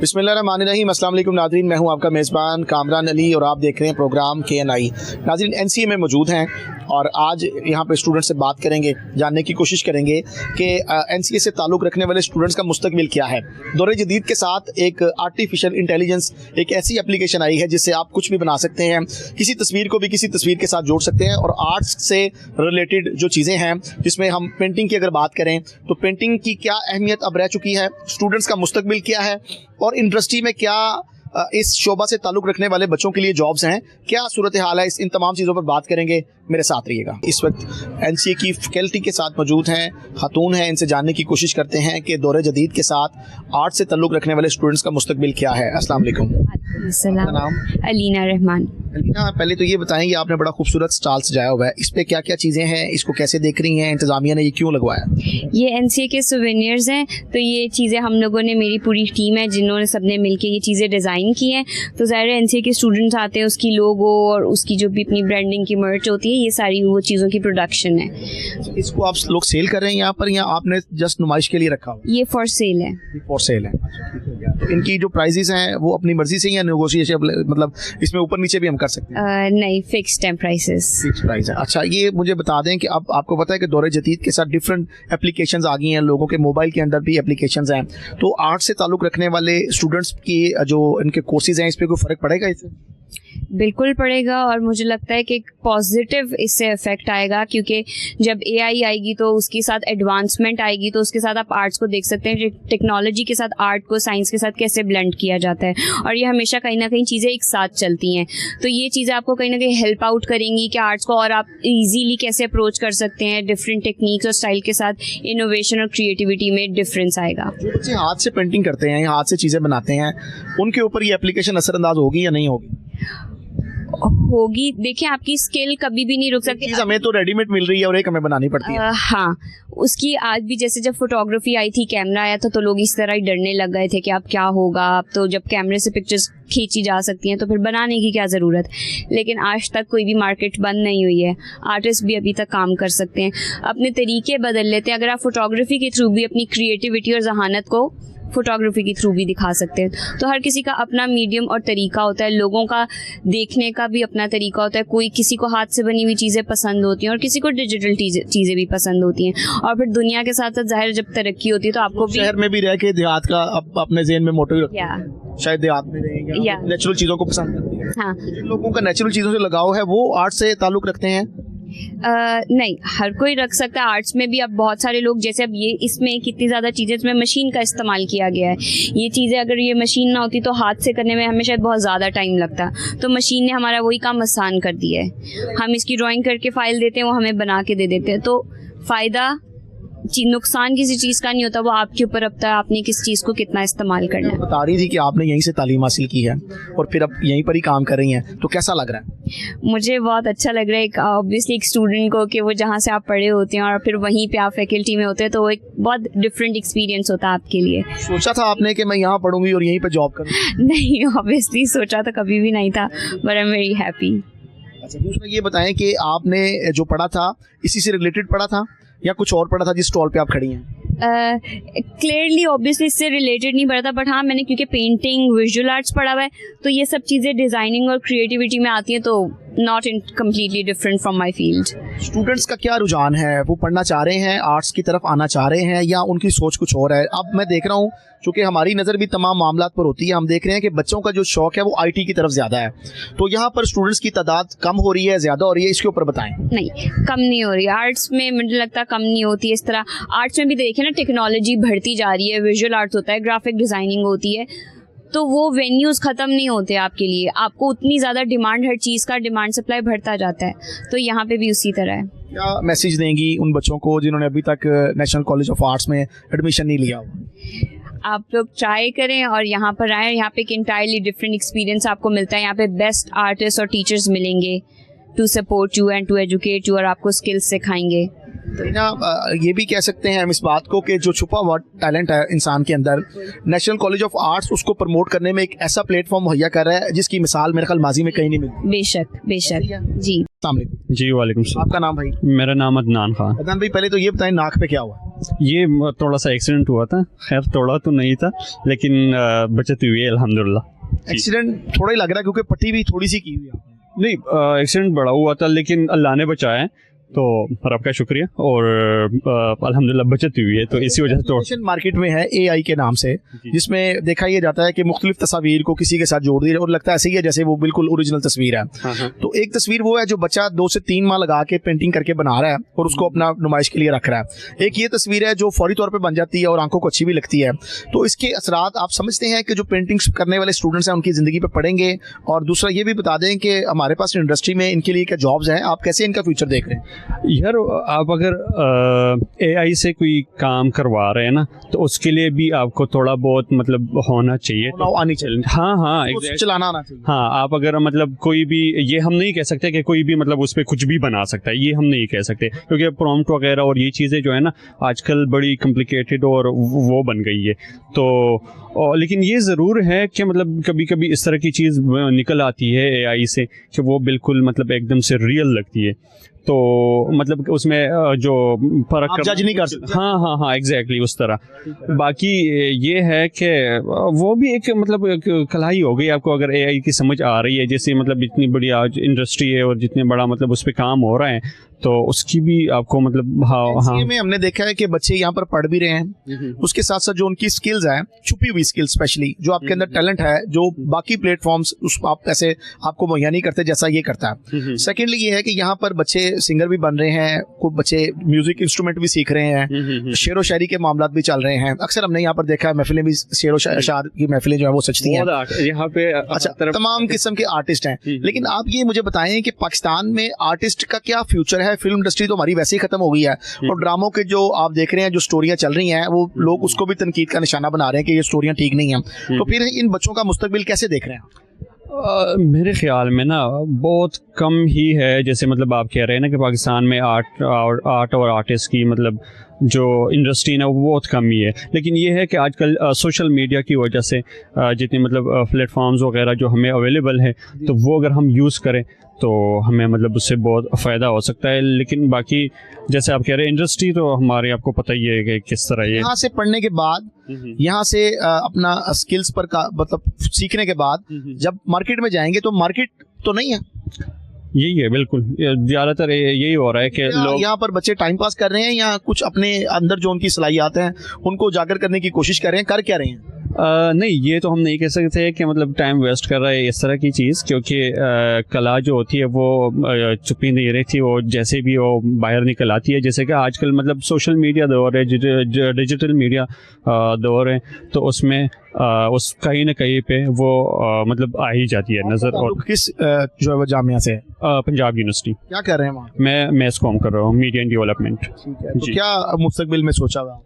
बिस्मिल्लाहिर्रहमानिर्रहीम। अस्सलाम वालेकुम नाज़रीन, मैं हूं आपका मेज़बान कामरान अली और आप देख रहे हैं प्रोग्राम KNI। नाज़रीन, NCA में मौजूद हैं और आज यहां पे स्टूडेंट से बात करेंगे, जानने की कोशिश करेंगे कि NCA से ताल्लुक़ रखने वाले स्टूडेंट्स का मुस्तकबिल क्या है। दौरे जदीद के साथ एक आर्टिफिशियल इंटेलिजेंस एक ऐसी एप्लीकेशन आई है जिससे आप कुछ भी बना सकते हैं, किसी तस्वीर को भी किसी तस्वीर के साथ जोड़ सकते हैं। और आर्ट्स से रिलेटेड जो चीज़ें हैं, जिसमें हम पेंटिंग की अगर बात करें तो पेंटिंग की क्या अहमियत अब रह चुकी है, स्टूडेंट्स का मुस्तकबिल क्या है और इंडस्ट्री में क्या इस शोबा से ताल्लुक़ रखने वाले बच्चों के लिए जॉब्स हैं, क्या सूरत हाल है, इन तमाम चीज़ों पर बात करेंगे। मेरे साथ रहिएगा। इस वक्त NCA की फैकल्टी के साथ मौजूद हैं, खातून हैं, इनसे जानने की कोशिश करते हैं कि दौरे जदीद के साथ आर्ट से ताल्लुक़ रखने वाले स्टूडेंट्स का मुस्तकबिल क्या है। अस्सलाम वालेकुम। नाम अलीना रहमान। अलीना, पहले तो ये बताएं कि आपने बड़ा खूबसूरत स्टॉल सजाया हुआ है, इस पे क्या क्या चीज़ें हैं, इसको कैसे देख रही हैं, इंतज़ामिया ने ये क्यों लगवाया? ये NCA के सोवेनियर्स हैं, तो ये चीज़ें हम लोगों ने, मेरी पूरी टीम है जिन्होंने सबने मिलके ये चीज़ें डिज़ाइन की हैं। तो ज़ाहिर है NCA के स्टूडेंट्स आते हैं, उसकी लोगो और उसकी जो भी अपनी ब्रांडिंग की मर्च होती है, ये सारी वो चीज़ों की प्रोडक्शन है। इसको आप लोग सेल कर रहे हैं यहाँ पर, या आपने जस्ट नुमाइश के लिए रखा हुआ? ये फॉर सेल है। फॉर सेल है। तो इनकी जो प्राइजेस हैं वो अपनी मर्जी से या नेगोशिएशन, मतलब इसमें ऊपर नीचे भी हम कर सकते हैं? नहीं, फिक्स्ड है प्राइसेस। फिक्स्ड प्राइस है। अच्छा, ये मुझे बता दें कि अब आपको पता है कि दौरे जदीद के साथ डिफरेंट एप्लीकेशंस आ गई हैं, लोगों के मोबाइल के अंदर भी एप्लीकेशंस हैं। तो आर्ट से ताल्लुक़ रखने वाले स्टूडेंट्स की जो इनके कोर्सेज हैं, इस पर कोई फ़र्क पड़ेगा इससे? बिल्कुल पड़ेगा, और मुझे लगता है कि एक पॉजिटिव इससे इफेक्ट आएगा, क्योंकि जब AI आएगी तो उसके साथ एडवांसमेंट आएगी, तो उसके साथ आप आर्ट्स को देख सकते हैं, टेक्नोलॉजी के साथ आर्ट को, साइंस के साथ कैसे ब्लेंड किया जाता है, और ये हमेशा कहीं ना कहीं चीज़ें एक साथ चलती हैं। तो ये चीज़ें आपको कहीं ना कहीं हेल्प आउट करेंगी कि आर्ट्स को और आप इजीली कैसे अप्रोच कर सकते हैं, डिफरेंट टेक्निक्स और स्टाइल के साथ इनोवेशन और क्रिएटिविटी में डिफरेंस आएगा। जो बच्चे हाथ से पेंटिंग करते हैं, हाथ से चीज़ें बनाते हैं, उनके ऊपर ये एप्लीकेशन असरअंदाज होगी या नहीं होगी? होगी। देखिए, आपकी स्किल कभी भी नहीं रुक सकती। चीज़ हमें तो रेडीमेड मिल रही है और एक हमें बनानी पड़ती है। हाँ, उसकी आज भी जैसे जब फोटोग्राफी आई थी, कैमरा आया था, तो लोग इस तरह ही डरने लग गए थे कि अब क्या होगा। अब तो जब कैमरे से पिक्चर्स खींची जा सकती हैं तो फिर बनाने की क्या ज़रूरत। लेकिन आज तक कोई भी मार्केट बंद नहीं हुई है, आर्टिस्ट भी अभी तक काम कर सकते हैं, अपने तरीके बदल लेते हैं। अगर आप फोटोग्राफी के थ्रू भी अपनी क्रिएटिविटी और जहानत को फोटोग्राफी के थ्रू भी दिखा सकते हैं। तो हर किसी का अपना मीडियम और तरीका होता है, लोगों का देखने का भी अपना तरीका होता है। कोई किसी को हाथ से बनी हुई चीज़ें पसंद होती हैं और किसी को डिजिटल चीज़ें भी पसंद होती हैं। और फिर दुनिया के साथ साथ जाहिर जब तरक्की होती है तो आपको भी शहर में भी रह के देहात का अपने ज़हन में मोटिव रखते हैं, शायद देहात में रहें या नेचुरल चीज़ों को पसंद करते हैं। हाँ, जिन लोगों का नेचुरल चीज़ों से लगाव है वो आर्ट से ताल्लुक़ रखते हैं। नहीं, हर कोई रख सकता है। आर्ट्स में भी अब बहुत सारे लोग, जैसे अब ये इसमें कितनी ज़्यादा चीज़ें, इसमें मशीन का इस्तेमाल किया गया है। ये चीज़ें अगर ये मशीन ना होती तो हाथ से करने में हमें शायद बहुत ज़्यादा टाइम लगता, तो मशीन ने हमारा वही काम आसान कर दिया है। हम इसकी ड्राइंग करके फ़ाइल देते हैं, वो हमें बना के दे देते हैं। तो फ़ायदा, नुकसान किसी चीज़ का नहीं होता, वो आपके ऊपर अब तक आपने किस चीज़ को कितना इस्तेमाल करना है। बता रही थी कि आपने यहीं से तालीम हासिल की है और फिर अब यहीं पर ही काम कर रही हैं, तो कैसा लग रहा है? मुझे बहुत अच्छा लग रहा है ऑब्वियसली एक स्टूडेंट को, कि वो जहाँ से आप पढ़े होते हैं और फिर वहीं पे आप फैकल्टी में होते हैं, तो वो एक बहुत डिफरेंट एक्सपीरियंस होता है आपके लिए। सोचा था आपने कि मैं यहाँ पढ़ूंगी और यहीं पर जॉब करूँगी? नहीं, ऑब्वियसली सोचा तो कभी भी नहीं था, but I am very happy. अच्छा, दूसरा ये बताएं कि आपने जो पढ़ा था इसी से रिलेटेड पढ़ा था या कुछ और पढ़ा था जिस स्टॉल पे आप खड़ी हैं? क्लियरली ऑब्वियसली इससे रिलेटेड नहीं पढ़ा था, बट हाँ, मैंने क्योंकि पेंटिंग, विजुअल आर्ट्स पढ़ा हुआ है, तो ये सब चीज़ें डिज़ाइनिंग और क्रिएटिविटी में आती हैं, तो not in completely different from my field. Students का क्या रुझान है, वो पढ़ना चाह रहे हैं, आर्ट्स की तरफ आना चाह रहे हैं, या उनकी सोच कुछ और है? अब मैं देख रहा हूँ, चूँकि हमारी नज़र भी तमाम मामलात पर होती है, हम देख रहे हैं कि बच्चों का जो शौक है वो IT की तरफ ज़्यादा है, तो यहाँ पर स्टूडेंट्स की तादाद कम हो रही है, ज़्यादा हो रही है, इसके ऊपर बताएं। नहीं, कम नहीं हो रही है। आर्ट्स में मुझे लगता है कम नहीं होती है। इस तरह आर्ट्स में भी देखें ना, टेक्नोलॉजी बढ़ती जा रही है, विजुअल आर्ट्स होता है, ग्राफिक डिज़ाइनिंग होती है, तो वो वेन्यूज़ ख़त्म नहीं होते आपके लिए। आपको उतनी ज़्यादा डिमांड, हर चीज़ का डिमांड सप्लाई बढ़ता जाता है, तो यहाँ पे भी उसी तरह है। क्या मैसेज देंगी उन बच्चों को जिन्होंने अभी तक नेशनल कॉलेज ऑफ आर्ट्स में एडमिशन नहीं लिया? आप लोग ट्राई करें और यहाँ पर आएँ। यहाँ पे एक इंटायरली डिफरेंट एक्सपीरियंस आपको मिलता है। यहाँ पे बेस्ट आर्टिस्ट और टीचर्स मिलेंगे to support you and to educate you, और आपको स्किल्स सिखाएंगे। तो ना ये भी कह सकते हैं हम इस बात को कि जो छुपा हुआ टैलेंट है इंसान के अंदर, नेशनल कॉलेज ऑफ आर्ट्स उसको प्रमोट करने में एक ऐसा प्लेटफॉर्म मुहैया कर रहा है जिसकी मिसाल मेरे ख्याल माजी में कहीं नहीं मिलती। बेशक, बेशक जी। अस्सलाम वालेकुम। जी वालेकुम सलाम। आपका नाम भाई? मेरा नाम अदनान खान। अदनान भाई, पहले तो ये बताएं नाक पे क्या हुआ? ये थोड़ा सा एक्सीडेंट हुआ था, खैर थोड़ा तो नहीं था लेकिन बचत हुई है अल्हम्दुलिल्लाह। एक्सीडेंट थोड़ा ही लग रहा है क्योंकि पट्टी भी थोड़ी सी की हुई है आपने। नहीं, एक्सीडेंट बड़ा हुआ था लेकिन अल्लाह ने बचाया है, तो रब का शुक्रिया, और अल्हम्दुलिल्लाह बचत हुई है, तो इसी वजह से तो मार्केट में है AI के नाम से, जिसमें देखा ये जाता है कि मुख्तलिफ तस्वीर को किसी के साथ जोड़ दी और लगता है ऐसे ही है जैसे वो बिल्कुल ओरिजिनल तस्वीर है। तो एक तस्वीर वो है जो बच्चा 2 से 3 माह लगा के पेंटिंग करके बना रहा है और उसको अपना नुमाइश के लिए रख रहा है। एक ये तस्वीर है जो फौरी तौर पर बन जाती है और आंखों को अच्छी भी लगती है। तो इसके असरात आप समझते हैं कि जो पेंटिंग्स करने वाले स्टूडेंट्स हैं उनकी ज़िंदगी पर पड़ेंगे? और दूसरा ये भी बता दें कि हमारे पास इंडस्ट्री में इनके लिए क्या जॉब्स हैं, आप कैसे इनका फ्यूचर देख रहे हैं? यार, आप अगर AI से कोई काम करवा रहे हैं ना, तो उसके लिए भी आपको थोड़ा बहुत मतलब होना चाहिए, आनी चाहिए। हाँ, चलाना आना चाहिए। हाँ, आप अगर मतलब कोई भी, ये हम नहीं कह सकते कि कोई भी मतलब उस पर कुछ भी बना सकता है, ये हम नहीं कह सकते, क्योंकि प्रॉम्प्ट वगैरह और ये चीज़ें जो है ना आजकल बड़ी कॉम्प्लिकेटेड और वो बन गई है। तो लेकिन ये ज़रूर है कि मतलब कभी कभी इस तरह की चीज़ निकल आती है AI से कि वो बिल्कुल मतलब एकदम से रियल लगती है, तो मतलब उसमें जो फर्क जज नहीं कर सकते। हाँ, एग्जैक्टली उस तरह। बाकी ये है कि वो भी एक मतलब एक कलाई हो गई आपको, अगर AI की समझ आ रही है, जैसे मतलब इतनी बड़ी आज इंडस्ट्री है और जितने बड़ा मतलब उस पर काम हो रहा है, तो उसकी भी आपको मतलब हाँ में हमने देखा है कि बच्चे यहाँ पर पढ़ भी रहे हैं, उसके साथ साथ जो उनकी स्किल्स हैं, छुपी हुई स्किल्स, स्पेशली जो आपके अंदर टैलेंट है जो बाकी प्लेटफॉर्म्स उस आप ऐसे आपको मुहैया नहीं करते जैसा ये करता है। सेकेंडली ये है कि यहाँ पर बच्चे सिंगर भी बन रहे हैं, कुछ बच्चे म्यूजिक इंस्ट्रूमेंट भी सीख रहे हैं, शेर व शायरी के मामला भी चल रहे हैं। अक्सर हमने यहाँ पर देखा है महफिलें भी शेर व शायर की महफिलें जो है वो सजती हैं यहाँ पे। अच्छा, तमाम किस्म के आर्टिस्ट हैं, लेकिन आप ये मुझे बताएं कि पाकिस्तान में आर्टिस्ट का क्या फ्यूचर है? फिल्म इंडस्ट्री तो हमारी वैसे ही खत्म हो गई है और ड्रामों के जो आप देख रहे हैं जो स्टोरियां चल रही हैं वो लोग उसको भी तनकीद का निशाना बना रहे हैं कि ये स्टोरियां ठीक नहीं हैं। तो फिर इन बच्चों का मुस्तकबिल कैसे देख रहे हैं? मेरे ख्याल में ना बहुत कम ही है, जैसे मतलब आप कह रहे हैं ना कि पाकिस्तान में आर्ट और आर्टिस्ट की मतलब जो इंडस्ट्री ना वो बहुत कम ही है, लेकिन ये है कि आजकल सोशल मीडिया की वजह से जितने मतलब प्लेटफॉर्म्स वगैरह जो हमें अवेलेबल है, तो वो अगर हम यूज़ करें तो हमें मतलब उससे बहुत फ़ायदा हो सकता है। लेकिन बाकी जैसे आप कह रहे हैं इंडस्ट्री तो हमारे आपको पता ही है कि किस तरह ये यहाँ से पढ़ने के बाद, यहाँ से अपना स्किल्स पर का मतलब सीखने के बाद जब मार्केट में जाएंगे तो मार्केट तो नहीं है। यही है, बिल्कुल ज़्यादातर यही हो रहा है कि लोग यहाँ पर बच्चे टाइम पास कर रहे हैं या कुछ अपने अंदर जो उनकी सलाहियत हैं उनको उजागर करने की कोशिश कर रहे हैं, कर क्या रहे हैं? नहीं, ये तो हम नहीं कह सकते कि मतलब टाइम वेस्ट कर रहा है इस तरह की चीज़, क्योंकि कला जो होती है वो छुपी नहीं रहती, वो जैसे भी वो बाहर निकल आती है। जैसे कि आजकल मतलब सोशल मीडिया दौर है, डिजिटल मीडिया दौर है, तो उसमें उस कहीं ना कहीं पे वो मतलब आ ही जाती है नज़र। और किस जो है वो जामिया से? पंजाब यूनिवर्सिटी। क्या कर रहे हैं वहाँ? मैं मैथ्स कॉम कर रहा हूँ, मीडिया एंड डेवलपमेंट। ठीक है, तो क्या मुस्तकबिल में सोचा हुआ?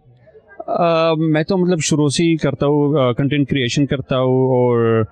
मैं तो मतलब शुरू से ही करता हूँ, कंटेंट क्रिएशन करता हूँ और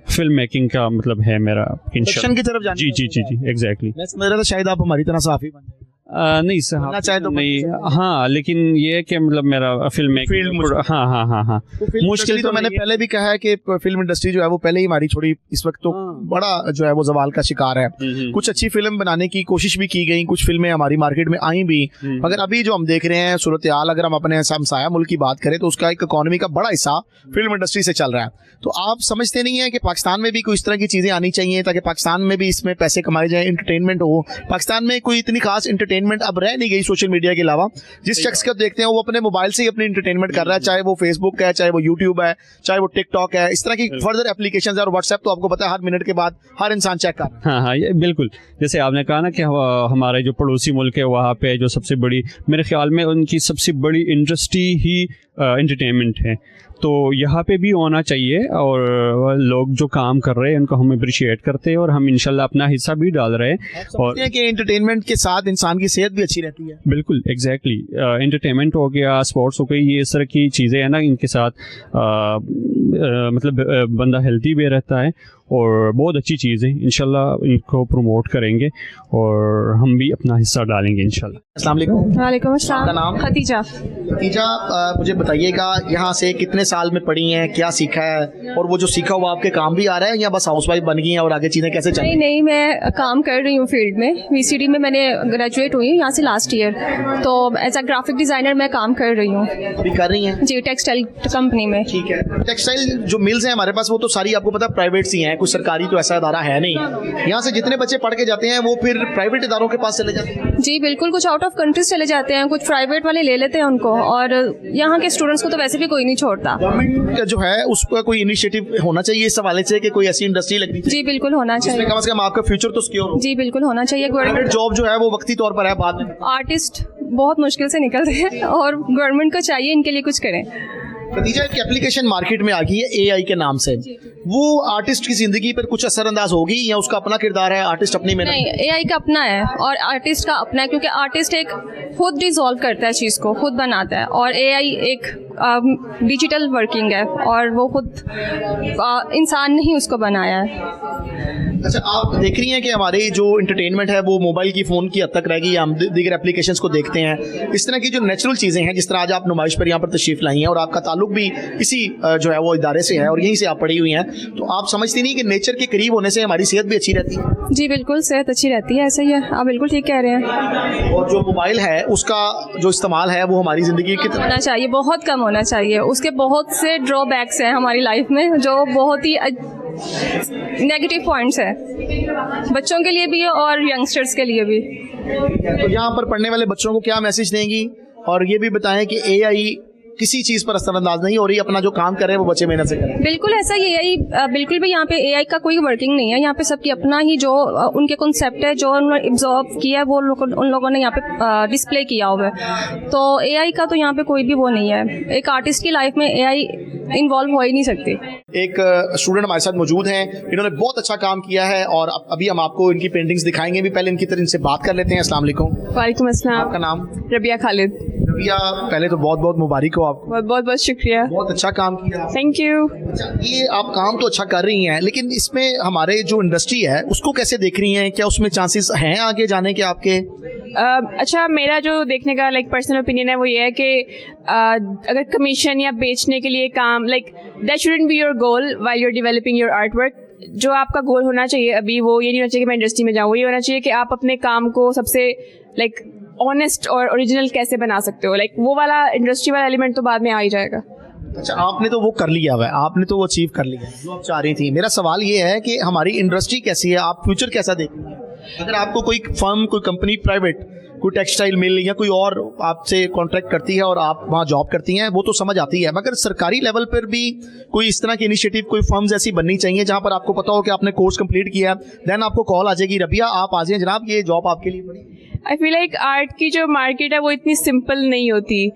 फिल्म मेकिंग का मतलब है मेरा की तरफ जाने। जी एग्जैक्टली। मैं समझ रहा था शायद आप हमारी तरह साफी बन जाएंगे। नहीं सर, चाहे तो नहीं, हाँ, लेकिन ये है कि मतलब मेरा फिल्म मेकिंग, हाँ तो मुश्किल तो मैंने पहले भी कहा है कि फिल्म इंडस्ट्री जो है वो पहले ही हमारी थोड़ी इस वक्त तो बड़ा जो है वो जवाल का शिकार है। कुछ अच्छी फिल्म बनाने की कोशिश भी की गई, कुछ फिल्में हमारी मार्केट में आई भी, मगर अभी जो हम देख रहे हैं सूरत हाल, अगर हम अपने हमसाया मुल्क की बात करें तो उसका एक इकोनॉमी का बड़ा हिस्सा फिल्म इंडस्ट्री से चल रहा है। तो आप समझते नहीं है कि पाकिस्तान में भी कोई इस तरह की चीजें आनी चाहिए ताकि पाकिस्तान में भी इसमें पैसे कमाए जाए, एंटरटेनमेंट हो? पाकिस्तान में कोई इतनी खास एंटरटेनमेंट अब रह नहीं गई सोशल मीडिया के अलावा। जिस शख्स को देखते हैं वो अपने मोबाइल से ही अपनी एंटरटेनमेंट कर रहा है, चाहे वो फेसबुक है, चाहे वो यूट्यूब है, चाहे वो टिकटॉक है, इस तरह की फर्दर एप्लीकेशंस है, और व्हाट्सएप तो आपको पता है हर मिनट के बाद हर इंसान चेक कर रहा है। हाँ, ये बिल्कुल जैसे आपने कहा ना कि हमारे जो पड़ोसी मुल्क है वहाँ पे जो सबसे बड़ी, मेरे ख्याल में उनकी सबसे बड़ी इंडस्ट्री ही एंटरटेनमेंट है, तो यहाँ पे भी होना चाहिए। और लोग जो काम कर रहे हैं उनको हम अप्रिशिएट करते हैं और हम इंशाल्लाह अपना हिस्सा भी डाल रहे हैं। और कि एंटरटेनमेंट के साथ इंसान की सेहत भी अच्छी रहती है। बिल्कुल एग्जैक्टली, एंटरटेनमेंट हो गया, स्पोर्ट्स हो गई, ये इस तरह की चीज़ें हैं ना, इनके साथ मतलब बंदा हेल्थी भी रहता है और बहुत अच्छी चीज़ है। इंशाल्लाह इनको प्रमोट करेंगे और हम भी अपना हिस्सा डालेंगे इंशाल्लाह। अस्सलाम वालेकुम। वालेकुम अस्सलाम। आपका नाम? खतीजा। खतीजा, मुझे बताइएगा यहाँ से कितने कितने साल में पढ़ी हैं, क्या सीखा है, और वो जो सीखा हुआ आपके काम भी आ रहा है या बस हाउसवाइफ बन गई हैं और आगे चीज़ें कैसे चल रही नहीं, मैं काम कर रही हूँ फील्ड में। वीसीडी में मैंने ग्रेजुएट हुई हूँ यहाँ से लास्ट ईयर, तो एज अ ग्राफिक डिज़ाइनर मैं काम कर रही हूँ। अभी कर रही हैं? जी, टेक्सटाइल कंपनी में। ठीक है। टेक्सटाइल जो मिल्स हैं हमारे पास वो तो सारी आपको पता है प्राइवेट सी हैं, कुछ सरकारी तो ऐसा इदारा है नहीं। यहाँ से जितने बच्चे पढ़ के जाते हैं वो फिर प्राइवेट इदारों के पास चले जाते हैं? जी बिल्कुल, कुछ आउट ऑफ कंट्रीज चले जाते हैं, कुछ प्राइवेट वाले ले लेते हैं उनको, और यहाँ के स्टूडेंट्स को तो वैसे भी कोई नहीं छोड़ता। गवर्नमेंट का जो है उसका कोई इनिशिएटिव होना चाहिए इस हवाले से कि कोई ऐसी इंडस्ट्री लगनी चाहिए जी बिल्कुल होना जिसमें चाहिए। कम से कम आपका फ्यूचर तो सिक्योर हो। जी बिल्कुल होना चाहिए। प्राइवेट जॉब जो है वो वक्ती तौर पर है, बाद में आर्टिस्ट बहुत मुश्किल से निकलते हैं और गवर्नमेंट को चाहिए इनके लिए कुछ करें। खदीजा, एक एप्लीकेशन मार्केट में आ गई है एआई के नाम से, वो आर्टिस्ट की जिंदगी पर कुछ असरअंदाज होगी या उसका अपना किरदार है, आर्टिस्ट अपनी मेहनत? नहीं, एआई का अपना है और आर्टिस्ट का अपना है, क्योंकि आर्टिस्ट एक खुद डिसॉल्व करता है चीज़ को, खुद बनाता है, और एआई एक डिजिटल वर्किंग है और वो खुद इंसान ने ही उसको बनाया है। अच्छा, आप देख रही हैं कि हमारी जो इंटरटेनमेंट है वो मोबाइल की फ़ोन की हद तक रह गई, हम दीगर एप्लीकेशंस को देखते हैं। इस तरह की जो नेचुरल चीज़ें हैं, जिस तरह आज आप नुमाइश पर यहाँ पर तशरीफ़ लाई हैं और आपका ताल्लुक भी इसी जो है वो इदारे से है और यहीं से आप पढ़ी हुई हैं, तो आप समझती नहीं कि नेचर के करीब होने से हमारी सेहत भी अच्छी रहती है? जी बिल्कुल, सेहत अच्छी रहती है, ऐसा ही है, आप बिल्कुल ठीक कह रहे हैं। और जो मोबाइल है उसका जो इस्तेमाल है वो हमारी ज़िंदगी कितना होना चाहिए, बहुत कम होना चाहिए। उसके बहुत से ड्रॉबैक्स हैं हमारी लाइफ में जो बहुत ही नेगेटिव पॉइंट्स हैं, बच्चों के लिए भी और यंगस्टर्स के लिए भी। तो यहाँ पर पढ़ने वाले बच्चों को क्या मैसेज देंगी, और ये भी बताएं कि एआई किसी चीज़ पर असरअंदाज नहीं हो रही, अपना जो काम कर रहे हैं वो बच्चे मेहनत से करें? बिल्कुल ऐसा ही एआई बिल्कुल भी यहाँ पे एआई का कोई वर्किंग नहीं है। यहाँ पे सबकी अपना ही जो उनके कॉन्सेप्ट है, जो उन्होंने एब्जॉर्व किया है, वो उन लोगों ने यहाँ पे डिस्प्ले किया हुआ है। तो एआई का तो यहाँ पे कोई भी वो नहीं है। एक आर्टिस्ट की लाइफ में एआई इन्वॉल्व हो ही नहीं सकती। एक स्टूडेंट हमारे साथ मौजूद हैं, इन्होंने बहुत अच्छा काम किया है और अभी हम आपको इनकी पेंटिंग्स दिखाएंगे भी। पहले इनकी तरह इनसे बात कर लेते हैं। अस्सलाम वालेकुम। वालेकुम अस्सलाम। आपका नाम? रबिया खालिद। रबिया, पहले तो बहुत बहुत मुबारक हो आपको, बहुत बहुत शुक्रिया। बहुत अच्छा काम किया। Thank you. अच्छा, ये आप काम तो अच्छा कर रही हैं, लेकिन इसमें हमारे जो इंडस्ट्री है उसको कैसे देख रही हैं? क्या उसमें चांसेस हैं आगे जाने के आपके? अच्छा, मेरा जो देखने का पर्सनल ओपिनियन है वो ये है कि अगर कमीशन या बेचने के लिए काम that shouldn't be your goal while you are developing your art work. जो आपका गोल होना चाहिए अभी वो ये नहीं होना चाहिए कि मैं इंडस्ट्री में जाऊँ, ये होना चाहिए कि आप अपने काम को सबसे ऑनेस्ट और ओरिजिनल कैसे बना सकते हो। वो वाला इंडस्ट्री वाला एलिमेंट तो बाद में आ ही जाएगा। अच्छा, आपने तो वो कर लिया हुआ है, आपने तो वो अचीव कर लिया जो आप चाह रही थी। मेरा सवाल ये है कि हमारी इंडस्ट्री कैसी है, आप फ्यूचर कैसा देख रही हैं? अगर आपको कोई फर्म, कोई कंपनी, प्राइवेट, कोई टेक्सटाइल मिल या कोई और आपसे कॉन्ट्रैक्ट करती है और आप वहाँ जॉब करती हैं, वो तो समझ आती है, मगर सरकारी लेवल पर भी कोई इस तरह की इनिशिएटिव, कोई फर्म्स ऐसी बननी चाहिए जहाँ पर आपको पता हो कि आपने कोर्स कंप्लीट किया है, देन आपको कॉल आ जाएगी, रबिया आप आ जाइए जनाब, ये जॉब आपके लिए बनी। आई फील लाइक आर्ट की जो मार्केट है वो इतनी सिंपल नहीं होती,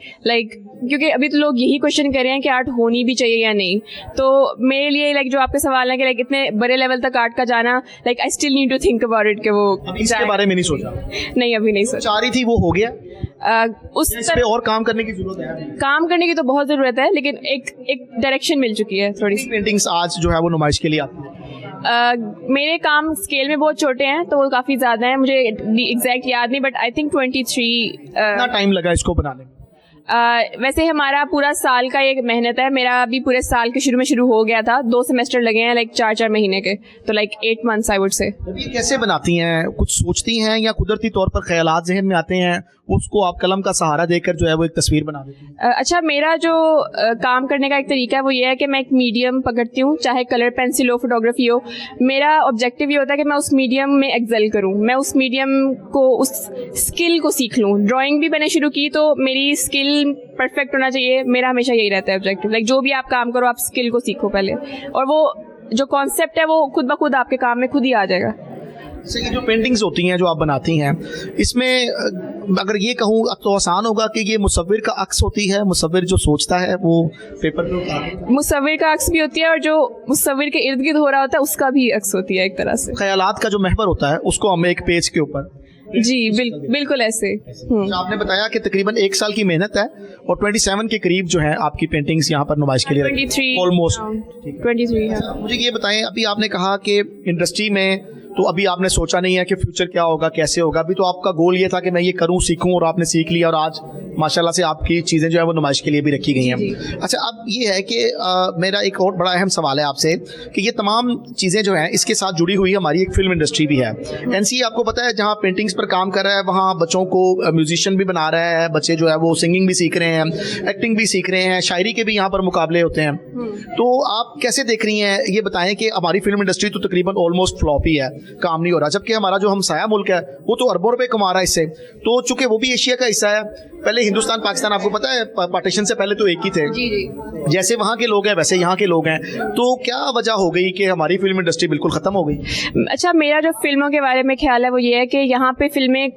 क्योंकि अभी तो लोग यही क्वेश्चन कर रहे हैं कि आर्ट होनी भी चाहिए या नहीं। तो मेरे लिए जो आपके सवाल है कि इतने बड़े लेवल तक आर्ट का जाना, I still need to think about it कि वो इसके बारे में नहीं सोचा? नहीं, अभी नहीं सोचा। चाह रही थी वो हो गया, उस इस पे और काम करने की जरूरत है? काम करने की तो बहुत जरूरत है, लेकिन एक डायरेक्शन मिल चुकी है थोड़ी सी। पेंटिंग्स आज जो है वो नुमाइश के लिए आती है? मेरे काम स्केल में बहुत छोटे हैं तो वो काफ़ी ज़्यादा हैं, मुझे एग्जैक्ट याद नहीं, बट आई थिंक 23। कितना टाइम लगा इसको बनाने में? वैसे हमारा पूरा साल का एक मेहनत है। मेरा अभी पूरे साल के शुरू हो गया था, 2 सेमेस्टर लगे हैं 4 महीने के, तो 8 मंथ्स आई वुड से। ये कैसे बनाती हैं? कुछ सोचती हैं या कुदरती तौर पर ख्यालात जहन में आते हैं, उसको आप कलम का सहारा देकर जो है वो एक तस्वीर बना देती हैं? अच्छा, मेरा जो काम करने का एक तरीका है वो ये है कि मैं एक मीडियम पकड़ती हूँ, चाहे कलर पेंसिल हो, फोटोग्राफी हो। मेरा ऑब्जेक्टिव ये होता है कि मैं उस मीडियम में एक्सेल करूँ, मैं उस मीडियम को, उस स्किल को सीख लूँ। ड्राइंग भी मैंने शुरू की तो मेरी स्किल परफेक्ट होना चाहिए, मेरा हमेशा यही रहता है ऑब्जेक्टिव। जो भी आप काम करो आप स्किल को सीखो पहले, और वो जो कॉन्सेप्ट है वो खुद ब खुद आपके काम में खुद ही आ जाएगा। जैसे ये जो पेंटिंग्स होती हैं जो आप बनाती हैं, इसमें अगर ये कहूँ तो आसान होगा कि ये मुसव्विर का अक्स होती है, मुसव्विर जो सोचता है वो पेपर पे उतारता है? मुसव्विर का अक्स भी होती है और जो मुसव्विर के इर्द गिर्द हो रहा होता है उसका भी अक्स होती है एक तरह से। ख्यालात का जो महवर होता है उसको हम एक पेज के ऊपर जी बिल्कुल ऐसे। आपने बताया कि तकरीबन 1 साल की मेहनत है और 27 के करीब जो है आपकी पेंटिंग्स यहाँ पर नुमाइश के लिए 23 ऑलमोस्ट 23। मुझे ये बताएं, अभी आपने कहा कि इंडस्ट्री में तो अभी आपने सोचा नहीं है कि फ्यूचर क्या होगा, कैसे होगा, अभी तो आपका गोल ये था कि मैं ये करूँ, सीखूँ, और आपने सीख लिया और आज माशाल्लाह से आपकी चीज़ें जो है वो नुमाइश के लिए भी रखी गई हैं। अच्छा, अब ये है कि मेरा एक और बड़ा अहम सवाल है आपसे कि ये तमाम चीज़ें जो हैं इसके साथ जुड़ी हुई हमारी एक फिल्म इंडस्ट्री भी है। एनसीए आपको पता है जहाँ पेंटिंग्स पर काम कर रहा है वहाँ बच्चों को म्यूजिशियन भी बना रहा है, बच्चे जो है वो सिंगिंग भी सीख रहे हैं, एक्टिंग भी सीख रहे हैं, शायरी के भी यहाँ पर मुकाबले होते हैं। तो आप कैसे देख रही हैं, ये बताएं कि हमारी फिल्म इंडस्ट्री तो तकरीबन ऑलमोस्ट फ्लॉप ही है, काम नहीं हो रहा, जबकि हमारा जो हमसाया मुल्क है वो तो अरबों रुपए कमा रहा है इससे। तो चूंकि वो भी एशिया का हिस्सा है, पहले हिंदुस्तान पाकिस्तान आपको पता है पार्टीशन से पहले तो एक ही थे, जी जी, जैसे वहाँ के लोग हैं वैसे यहाँ के लोग हैं, तो क्या वजह हो गई कि हमारी फिल्म इंडस्ट्री बिल्कुल ख़त्म हो गई? अच्छा, मेरा जो फिल्मों के बारे में ख्याल है वो ये है कि यहाँ पे फिल्में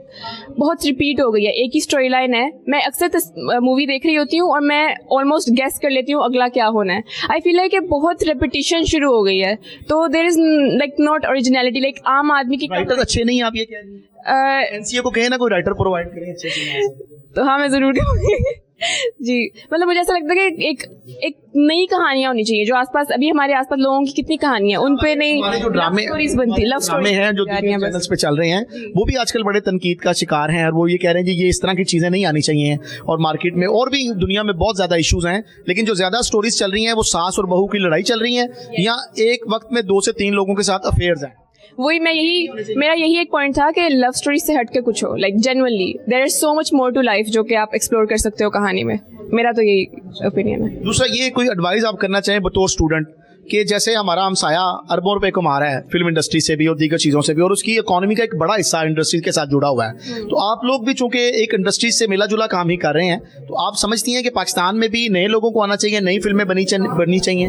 बहुत रिपीट हो गई है, एक ही स्टोरी लाइन है। मैं अक्सर मूवी देख रही होती हूँ और मैं ऑलमोस्ट गेस कर लेती हूँ अगला क्या होना है। आई फील लाइक बहुत रेपिटेशन शुरू हो गई है, तो there is like not originality. Like आम आदमी की राइटर अच्छे नहीं, आप ये कह रही हैं? एनसीए को कहे ना कोई राइटर प्रोवाइड करे अच्छे से। तो हाँ, मैं ज़रूर कहूँगी जी। मतलब मुझे ऐसा लगता है कि एक नई कहानियाँ होनी चाहिए जो आसपास, अभी हमारे आसपास लोगों की कितनी कहानियाँ, उन पे नई जो ड्रामे स्टोरीज बनती, लव ड्रामे हैं जो चैनल्स पे चल रहे हैं वो भी आजकल बड़े तनकीद का शिकार हैं, और वो ये कह रहे हैं कि ये इस तरह की चीज़ें नहीं आनी चाहिए। और मार्केट में और भी दुनिया में बहुत ज़्यादा इश्यूज हैं, लेकिन जो ज़्यादा स्टोरीज चल रही हैं वो सास और बहू की लड़ाई चल रही है, या एक वक्त में 2 से 3 लोगों के साथ अफेयर्स हैं। वही मेरा यही एक पॉइंट था कि लव स्टोरी से हट के कुछ हो, like genuinely there is so much more to life जो कि आप एक्सप्लोर कर सकते हो कहानी में। मेरा तो यही ओपिनियन है। दूसरा, ये कोई एडवाइस आप करना चाहें बतौर स्टूडेंट कि जैसे हमारा हमसाया अरबों रुपए कमा रहा है फिल्म इंडस्ट्री से भी और दीगर चीज़ों से भी, और उसकी इकोनॉमी का एक बड़ा हिस्सा इंडस्ट्री के साथ जुड़ा हुआ है, तो आप लोग भी चूंकि एक इंडस्ट्री से मिला जुला काम ही कर रहे हैं, तो आप समझती हैं कि पाकिस्तान में भी नए लोगों को आना चाहिए, नई फिल्में बननी चाहिए?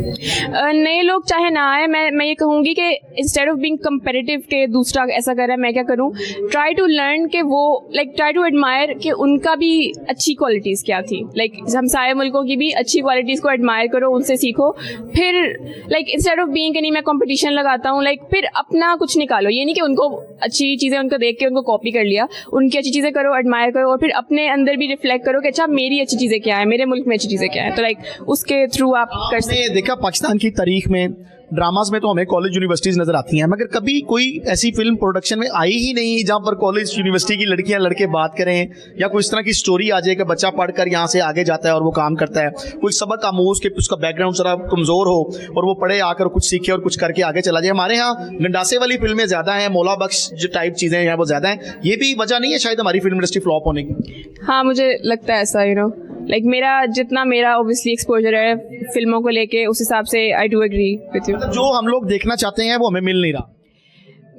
नए लोग चाहे ना आए, मैं ये कहूँगी कि इंस्टेड ऑफ बीइंग कंपेटिटिव के दूसरा ऐसा कर रहा है, मैं क्या करूँ, ट्राई टू लर्न के वो लाइक ट्राई टू एडमायर कि उनका भी अच्छी क्वालिटीज़ क्या थी, लाइक हमसाया मुल्कों की भी अच्छी क्वालिटीज़ को एडमायर करो, उनसे सीखो, फिर लाइक इंस्टेड ऑफ बीइंग कि नहीं मैं कंपटीशन लगाता हूँ, लाइक फिर अपना कुछ निकालो। ये नहीं कि उनको अच्छी चीज़ें उनको देख के उनको कॉपी कर लिया, उनकी अच्छी चीज़ें करो, एडमायर करो, और फिर अपने अंदर भी रिफ्लेक्ट करो कि अच्छा मेरी अच्छी चीज़ें क्या है, मेरे मुल्क में अच्छी चीज़ें क्या है, तो लाइक उसके थ्रू आप कर सकते। देखा पाकिस्तान की तारीख में ड्रामाज में तो हमें कॉलेज यूनिवर्सिटीज़ नज़र आती हैं, मगर कभी कोई ऐसी फिल्म प्रोडक्शन में आई ही नहीं जहाँ पर कॉलेज यूनिवर्सिटी की लड़कियाँ लड़के बात करें, या कोई इस तरह की स्टोरी आ जाए कि बच्चा पढ़कर यहाँ से आगे जाता है और वो काम करता है, कोई सबक आमूज के उसका बैकग्राउंड जरा कमज़ोर हो और वो पढ़े आकर कुछ सीखे और कुछ करके आगे चला जाए। हमारे यहाँ गंडासे वाली फिल्में ज़्यादा हैं, मौला बख्श जो टाइप चीज़ें हैं वो ज़्यादा हैं, ये भी वजह नहीं है शायद हमारी फिल्म इंडस्ट्री फ्लॉप होने की? हाँ, मुझे लगता है ऐसा, यू नो, लाइक मेरा ऑब्वियसली एक्सपोजर है फिल्मों को लेके, उस हिसाब से I do agree with you. जो हम लोग देखना चाहते हैं वो हमें मिल नहीं रहा।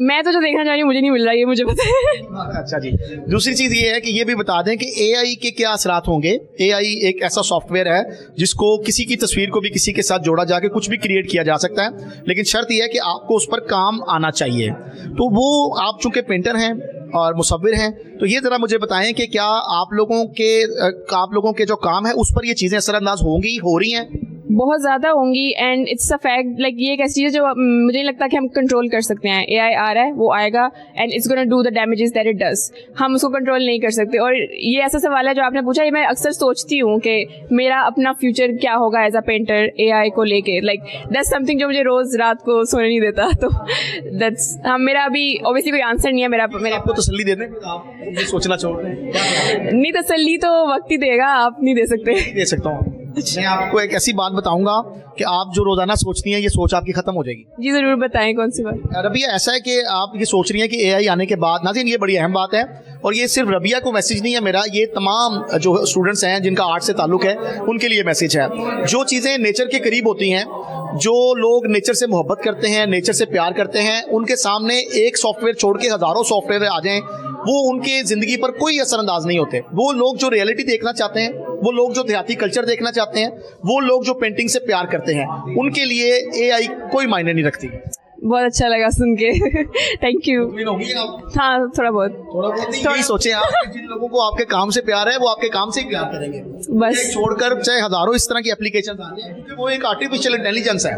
मैं तो जो देखना चाह रही हूँ मुझे नहीं मिल रहा, ये मुझे पता है। अच्छा जी, दूसरी चीज़ ये है कि ये भी बता दें कि एआई के क्या असरात होंगे। एआई एक ऐसा सॉफ्टवेयर है जिसको किसी की तस्वीर को भी किसी के साथ जोड़ा जाके कुछ भी क्रिएट किया जा सकता है, लेकिन शर्त यह है कि आपको उस पर काम आना चाहिए। तो वो आप चूँकि पेंटर हैं और मुसव्विर हैं, तो ये ज़रा मुझे बताएं कि क्या आप लोगों के जो काम है उस पर ये चीज़ें असरअंदाज होंगी, हो रही हैं? बहुत ज़्यादा होंगी, and it's a fact. Like ये एक ऐसी चीज़ है जो मुझे नहीं लगता कि हम कंट्रोल कर सकते हैं। एआई आ रहा है, वो आएगा and it's gonna do the damages that it does. हम उसको कंट्रोल नहीं कर सकते। और ये ऐसा सवाल है जो आपने पूछा, ये मैं अक्सर सोचती हूँ कि मेरा अपना फ्यूचर क्या होगा एज अ पेंटर एआई को लेके। लाइक दैट्स समथिंग जो मुझे रोज़ रात को सोने नहीं देता। तो दैट्स मेरा अभी ऑब्वियसली कोई आंसर नहीं है। मेरा आपको तसल्ली दे दें, आप ये सोचना छोड़ दें? नहीं, तसल्ली तो वक्त ही देगा, आप नहीं दे सकते। दे सकता हूँ। मैं आपको एक ऐसी बात बताऊंगा कि आप जो रोजाना सोचती हैं ये सोच आपकी खत्म हो जाएगी। जी ज़रूर बताएं, कौन सी बात? रबिया, ऐसा है कि आप ये सोच रही हैं कि एआई आने के बाद, नाज़रीन ये बड़ी अहम बात है, और ये सिर्फ रबिया को मैसेज नहीं है मेरा, ये तमाम जो स्टूडेंट्स हैं जिनका आर्ट से ताल्लुक़ है उनके लिए मैसेज है। जो चीज़ें नेचर के करीब होती हैं, जो लोग नेचर से मोहब्बत करते हैं, नेचर से प्यार करते हैं, उनके सामने एक सॉफ्टवेयर छोड़ के हज़ारों सॉफ्टवेयर आ जाएं, वो उनके ज़िंदगी पर कोई असरअंदाज नहीं होते। वो लोग जो रियलिटी देखना चाहते हैं, वो लोग जो देहाती कल्चर देखना चाहते हैं, वो लोग जो पेंटिंग से प्यार करते हैं, उनके लिए एआई कोई मायने नहीं रखती। बहुत अच्छा लगा सुन के। Thank you. हाँ, थोड़ा बहुत यही सोचें आप, जिन लोगों को आपके काम से प्यार है वो आपके काम से ही प्यार करेंगे, बस। छोड़कर चाहे हजारों इस तरह की एप्लीकेशन आ जाए, क्योंकि वो एक आर्टिफिशियल इंटेलिजेंस है।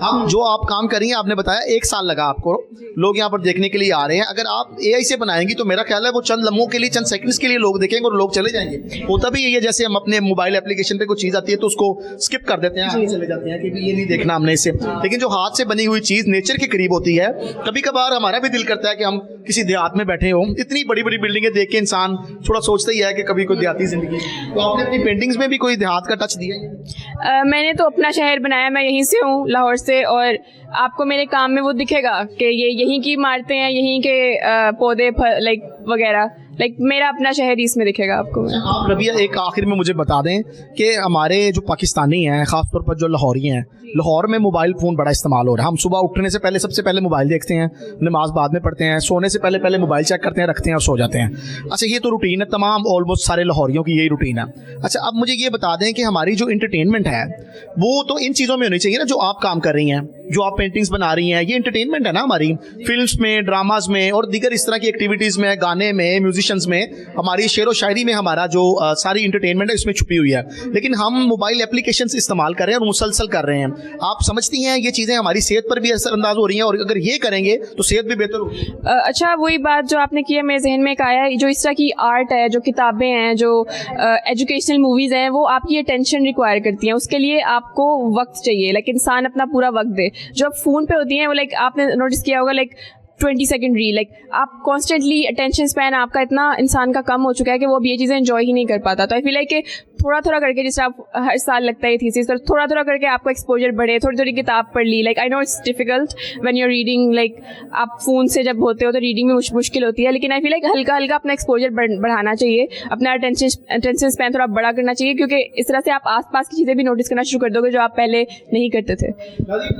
आप जो आप काम कर रही हैं, आपने बताया 1 साल लगा आपको, लोग यहाँ पर देखने के लिए आ रहे हैं। अगर आप एआई से बनाएंगी तो मेरा ख्याल है वो चंद लम्हों के लिए, चंद सेकंड्स के लिए लोग देखेंगे और लोग चले जाएंगे। होता भी यही है, जैसे हम अपने मोबाइल एप्लीकेशन पे कोई चीज़ आती है तो उसको स्किप कर देते हैं, चले जाते हैं कि ये नहीं देखना हमने इसे। लेकिन जो हाथ से बनी हुई चीज़ नेचर के करीब होती है। कभी कभार हमारा भी दिल करता है कि हम किसी देहात में बैठे हों। इतनी बड़ी बड़ी बिल्डिंगें देख के इंसान थोड़ा सोचता ही है कि कभी कोई देहाती जिंदगी। तो आपने अपनी पेंटिंग्स में भी कोई देहात का टच दिया है? मैंने तो अपना शहर बनाया, मैं यहीं से हूँ, लाहौर से, और आपको मेरे काम में वो दिखेगा कि ये यहीं की इमारतें हैं, यहीं के पौधे लाइक वगैरह, लाइक मेरा अपना शहर ही इसमें दिखेगा आपको। आप रबिया एक आखिर में मुझे बता दें कि हमारे जो पाकिस्तानी हैं, ख़ासतौर पर जो लाहौरी हैं, लाहौर में मोबाइल फ़ोन बड़ा इस्तेमाल हो रहा है। हम सुबह उठने से पहले सबसे पहले मोबाइल देखते हैं, नमाज बाद में पढ़ते हैं, सोने से पहले पहले मोबाइल चेक करते हैं, रखते हैं और सो जाते हैं। अच्छा, ये तो रूटीन है, तमाम ऑलमोस्ट सारे लाहौरियों की यही रूटीन है। अच्छा, अब मुझे ये बता दें कि हमारी जो इंटरटेनमेंट है वो तो इन चीज़ों में होनी चाहिए ना, जो आप काम कर रही हैं, जो आप पेंटिंग्स बना रही हैं, ये इंटरटेनमेंट है ना हमारी। फिल्म्स में, ड्रामाज में और दीगर इस तरह की एक्टिविटीज़ में, गाने में, म्यूजिशंस में, हमारी शेर व शायरी में हमारा जो सारी इंटरटेनमेंट है इसमें छुपी हुई है। लेकिन हम मोबाइल एप्लीकेशंस इस्तेमाल कर रहे हैं और मुसलसल कर रहे हैं। आप समझती हैं ये चीज़ें हमारी सेहत पर भी असरअंदाज हो रही हैं, और अगर ये करेंगे तो सेहत भी बेहतर होगी? अच्छा, वही बात जो आपने की है मेरे जहन में एक आया है, जो इस तरह की आर्ट है, जो किताबें हैं, जो एजुकेशनल मूवीज़ हैं, वो आपकी अटेंशन रिक्वायर करती हैं। उसके लिए आपको वक्त चाहिए, लाइक इंसान अपना पूरा वक्त दे। जो अब फ़ोन पे होती हैं वो लाइक आपने नोटिस किया होगा, लाइक 20 सेकेंड रील, लाइक आप कॉन्स्टेंटली अटेंशन स्पैन आपका इतना इंसान का कम हो चुका है कि वो अब ये चीज़ें एंजॉय ही नहीं कर पाता। तो आई फील लाइक कि थोड़ा थोड़ा करके, जैसे आप हर साल लगता है थीसिस, तो थोड़ा थोड़ा करके आपको एक्सपोजर बढ़े, थोड़ी थोड़ी किताब पढ़ ली। Like I know it's difficult when you are reading, like आप फ़ोन से जब होते हो तो रीडिंग में मुश्किल होती है, लेकिन आई फील लाइक हल्का हल्का अपना एक्सपोजर बढ़ाना चाहिए, अपना अटेंशन स्पैन थोड़ा बड़ा करना चाहिए, क्योंकि इस तरह से आप आसपास की चीज़ें भी नोटिस करना शुरू कर दोगे जो आप पहले नहीं करते थे।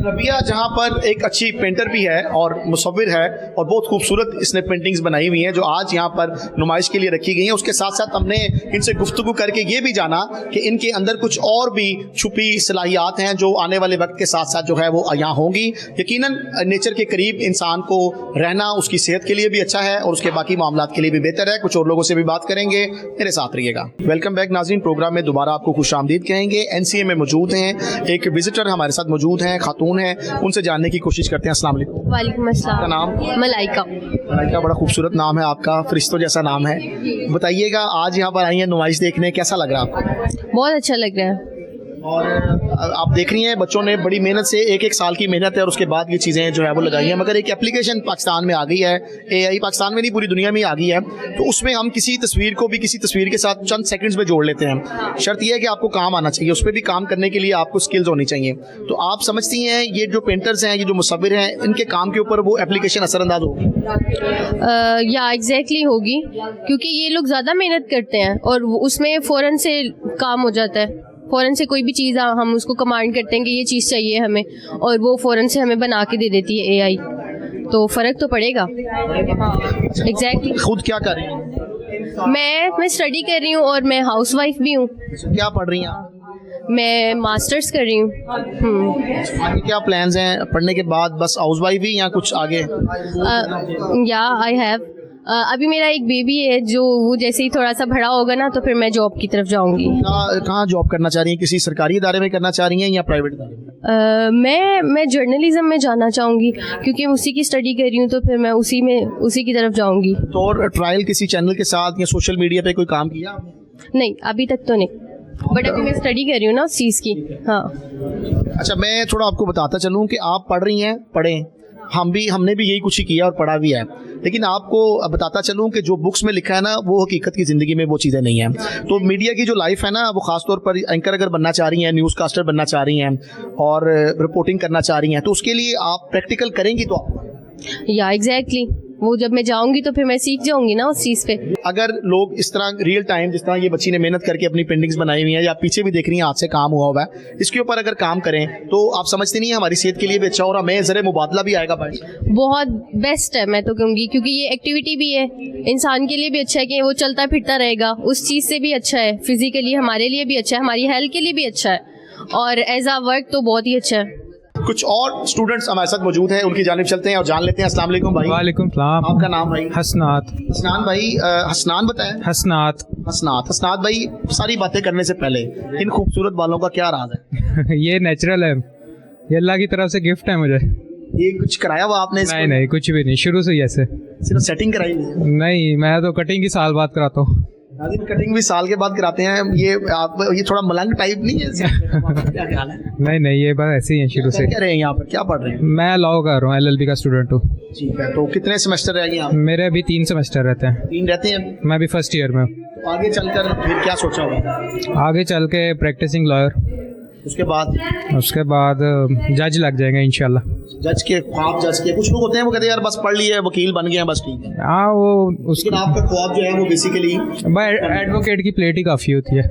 रबिया जहाँ पर एक अच्छी पेंटर भी है और मुसव्विर है और बहुत खूबसूरत इसने पेंटिंग्स बनाई हुई हैं जो आज यहाँ पर नुमाइश के लिए रखी गई हैं। उसके साथ साथ हमने इनसे गुफ्तगू करके ये भी जाना कि इनके अंदर कुछ और भी छुपी सलाहियात हैं जो आने वाले वक्त के साथ साथ जो है वो यहाँ होंगी। यकीनन नेचर के करीब इंसान को रहना उसकी सेहत के लिए भी अच्छा है और उसके बाकी मामलात के लिए भी बेहतर है। कुछ और लोगों से भी बात करेंगे, मेरे साथ रहिएगा। वेलकम बैक नाज़रीन, प्रोग्राम में दोबारा आपको खुशामदीद कहेंगे। NCA में मौजूद हैं, एक विजिटर हमारे साथ मौजूद हैं, खातून हैं, उनसे जानने की कोशिश करते हैं। अस्सलाम वालेकुम। वालेकुम अस्सलाम। आपका नाम? मलाइका। मलाइका, बड़ा खूबसूरत नाम है आपका, फरिश्तों जैसा नाम है। बताइएगा, आज यहाँ पर आई हैं नुमाइश देखने, कैसा लग रहा है आपको? बहुत अच्छा लग रहा है। और आप देख रही हैं बच्चों ने बड़ी मेहनत से, एक साल की मेहनत है और उसके बाद ये चीज़ें जो है वो लगाई हैं। मगर एक एप्लीकेशन पाकिस्तान में आ गई है, AI पाकिस्तान में नहीं पूरी दुनिया में आ गई है, तो उसमें हम किसी तस्वीर को भी किसी तस्वीर के साथ चंद सेकंड्स में जोड़ लेते हैं। शर्त यह है कि आपको काम आना चाहिए, उस पर भी काम करने के लिए आपको स्किल्स होनी चाहिए। तो आप समझती हैं ये जो पेंटर्स हैं, ये जो मुसव्विर हैं, इनके काम के ऊपर वो एप्लीकेशन असरअंदाज होगी? या एग्जैक्टली होगी, क्योंकि ये लोग ज़्यादा मेहनत करते हैं और उसमें फ़ौरन से काम हो जाता है। फ़ौरन से कोई भी चीज़ हम उसको कमांड करते हैं कि ये चीज़ चाहिए हमें, और वो फ़ौरन से हमें बना के दे देती है AI। तो फ़र्क तो पड़ेगा। एग्जैक्टली। खुद क्या कर रही हैं? मैं स्टडी कर रही हूँ और मैं हाउसवाइफ भी हूँ। क्या पढ़ रही हैं आप? मैं मास्टर्स कर रही हूँ। आगे क्या प्लान्स हैं पढ़ने के बाद? बस हाउसवाइफ ही या कुछ आगे? या आई हैव अभी मेरा एक बेबी है, जो वो जैसे ही थोड़ा सा बड़ा होगा ना तो फिर मैं जॉब की तरफ जाऊंगी। कहाँ जॉब करना चाह रही हैं? किसी सरकारी इदारे में करना चाह रही हैं या प्राइवेट इदारे में? मैं जर्नलिज्म में जाना चाहूँगी, क्योंकि मैं उसी की स्टडी कर रही हूँ, तो फिर मैं उसी की तरफ जाऊँगी। तो और ट्रायल किसी चैनल के साथ या सोशल मीडिया पे कोई काम किया आपने? नहीं, अभी तक तो नहीं, बट अभी मैं स्टडी कर रही हूँ ना उस चीज़ की। हाँ। अच्छा, मैं थोड़ा आपको बताता चलूँ कि आप पढ़ रही हैं, पढ़ें, हमने भी यही कुछ ही किया और पढ़ा भी है, लेकिन आपको बताता चलूँ कि जो बुक्स में लिखा है ना वो हकीकत की ज़िंदगी में वो चीज़ें नहीं हैं। तो मीडिया की जो लाइफ है ना, वो ख़ास तौर पर एंकर अगर बनना चाह रही हैं, न्यूज़ कास्टर बनना चाह रही हैं और रिपोर्टिंग करना चाह रही हैं, तो उसके लिए आप प्रैक्टिकल करेंगी तो या एग्जैक्टली वो जब मैं जाऊंगी तो फिर मैं सीख जाऊंगी ना उस चीज़ पे। अगर लोग इस तरह रियल टाइम, जिस तरह ये बच्ची ने मेहनत करके अपनी पेंटिंग्स बनाई हुई हैं या पीछे भी देख रही हैं हाथ से काम हुआ है, इसके ऊपर अगर काम करें तो आप समझते नहीं है हमारी सेहत के लिए भी अच्छा हो रहा, हमें ज़रा मुबादला भी आएगा भाई? बहुत बेस्ट है, मैं तो कहूँगी, क्योंकि ये एक्टिविटी भी है, इंसान के लिए भी अच्छा है कि वो चलता फिरता रहेगा, उस चीज़ से भी अच्छा है, फिजिकली हमारे लिए भी अच्छा है, हमारी हेल्थ के लिए भी अच्छा है, और एज आ वर्क तो बहुत ही अच्छा है। कुछ और स्टूडेंट्स हमारे साथ मौजूद हैं, उनकी जानिब चलते हैं और जान लेते हैं। अस्सलाम वालेकुम भाई। वालेकुम सलाम। आपका नाम भाई? हसनात। हसनान भाई, हसनान बताएं। हसनात भाई, सारी बातें करने से पहले इन खूबसूरत बालों का क्या राज है? ये नेचुरल है, ये अल्लाह की तरफ से गिफ्ट है मुझे। ये कुछ कराया हुआ आपने? नहीं, कुछ भी नहीं, शुरू से ही ऐसे। सिर्फ सेटिंग कराई हुई है? नहीं, मैं तो कटिंग की साल बात कराता हूँ। नाज़रीन कटिंग भी साल के बाद कराते हैं, ये थोड़ा मलंग टाइप नहीं है? क्या ख्याल है? नहीं ये बस ऐसे ही है शुरू से। क्या रहे हैं यहाँ पर, क्या पढ़ रहे हैं? मैं लॉ कर रहा हूँ, LLB का स्टूडेंट हूँ। ठीक है, तो कितने सेमेस्टर रहेंगे यहाँ? मेरे अभी 3 सेमेस्टर रहते हैं। 3 रहते हैं। मैं अभी फर्स्ट ईयर में हूँ। तो आगे चलकर फिर क्या सोचा होगा? आगे चल के प्रैक्टिसिंग लॉयर, उसके बाद जज लग जाएंगे इंशाल्लाह। जज के ख्वाब, जज के कुछ लोग होते हैं वो कहते हैं यार बस पढ़ लिए वकील बन गए हैं बस ठीक है। हाँ वो लेकिन आपका ख्वाब जो है वो बेसिकली एडवोकेट की प्लेट ही काफ़ी होती है।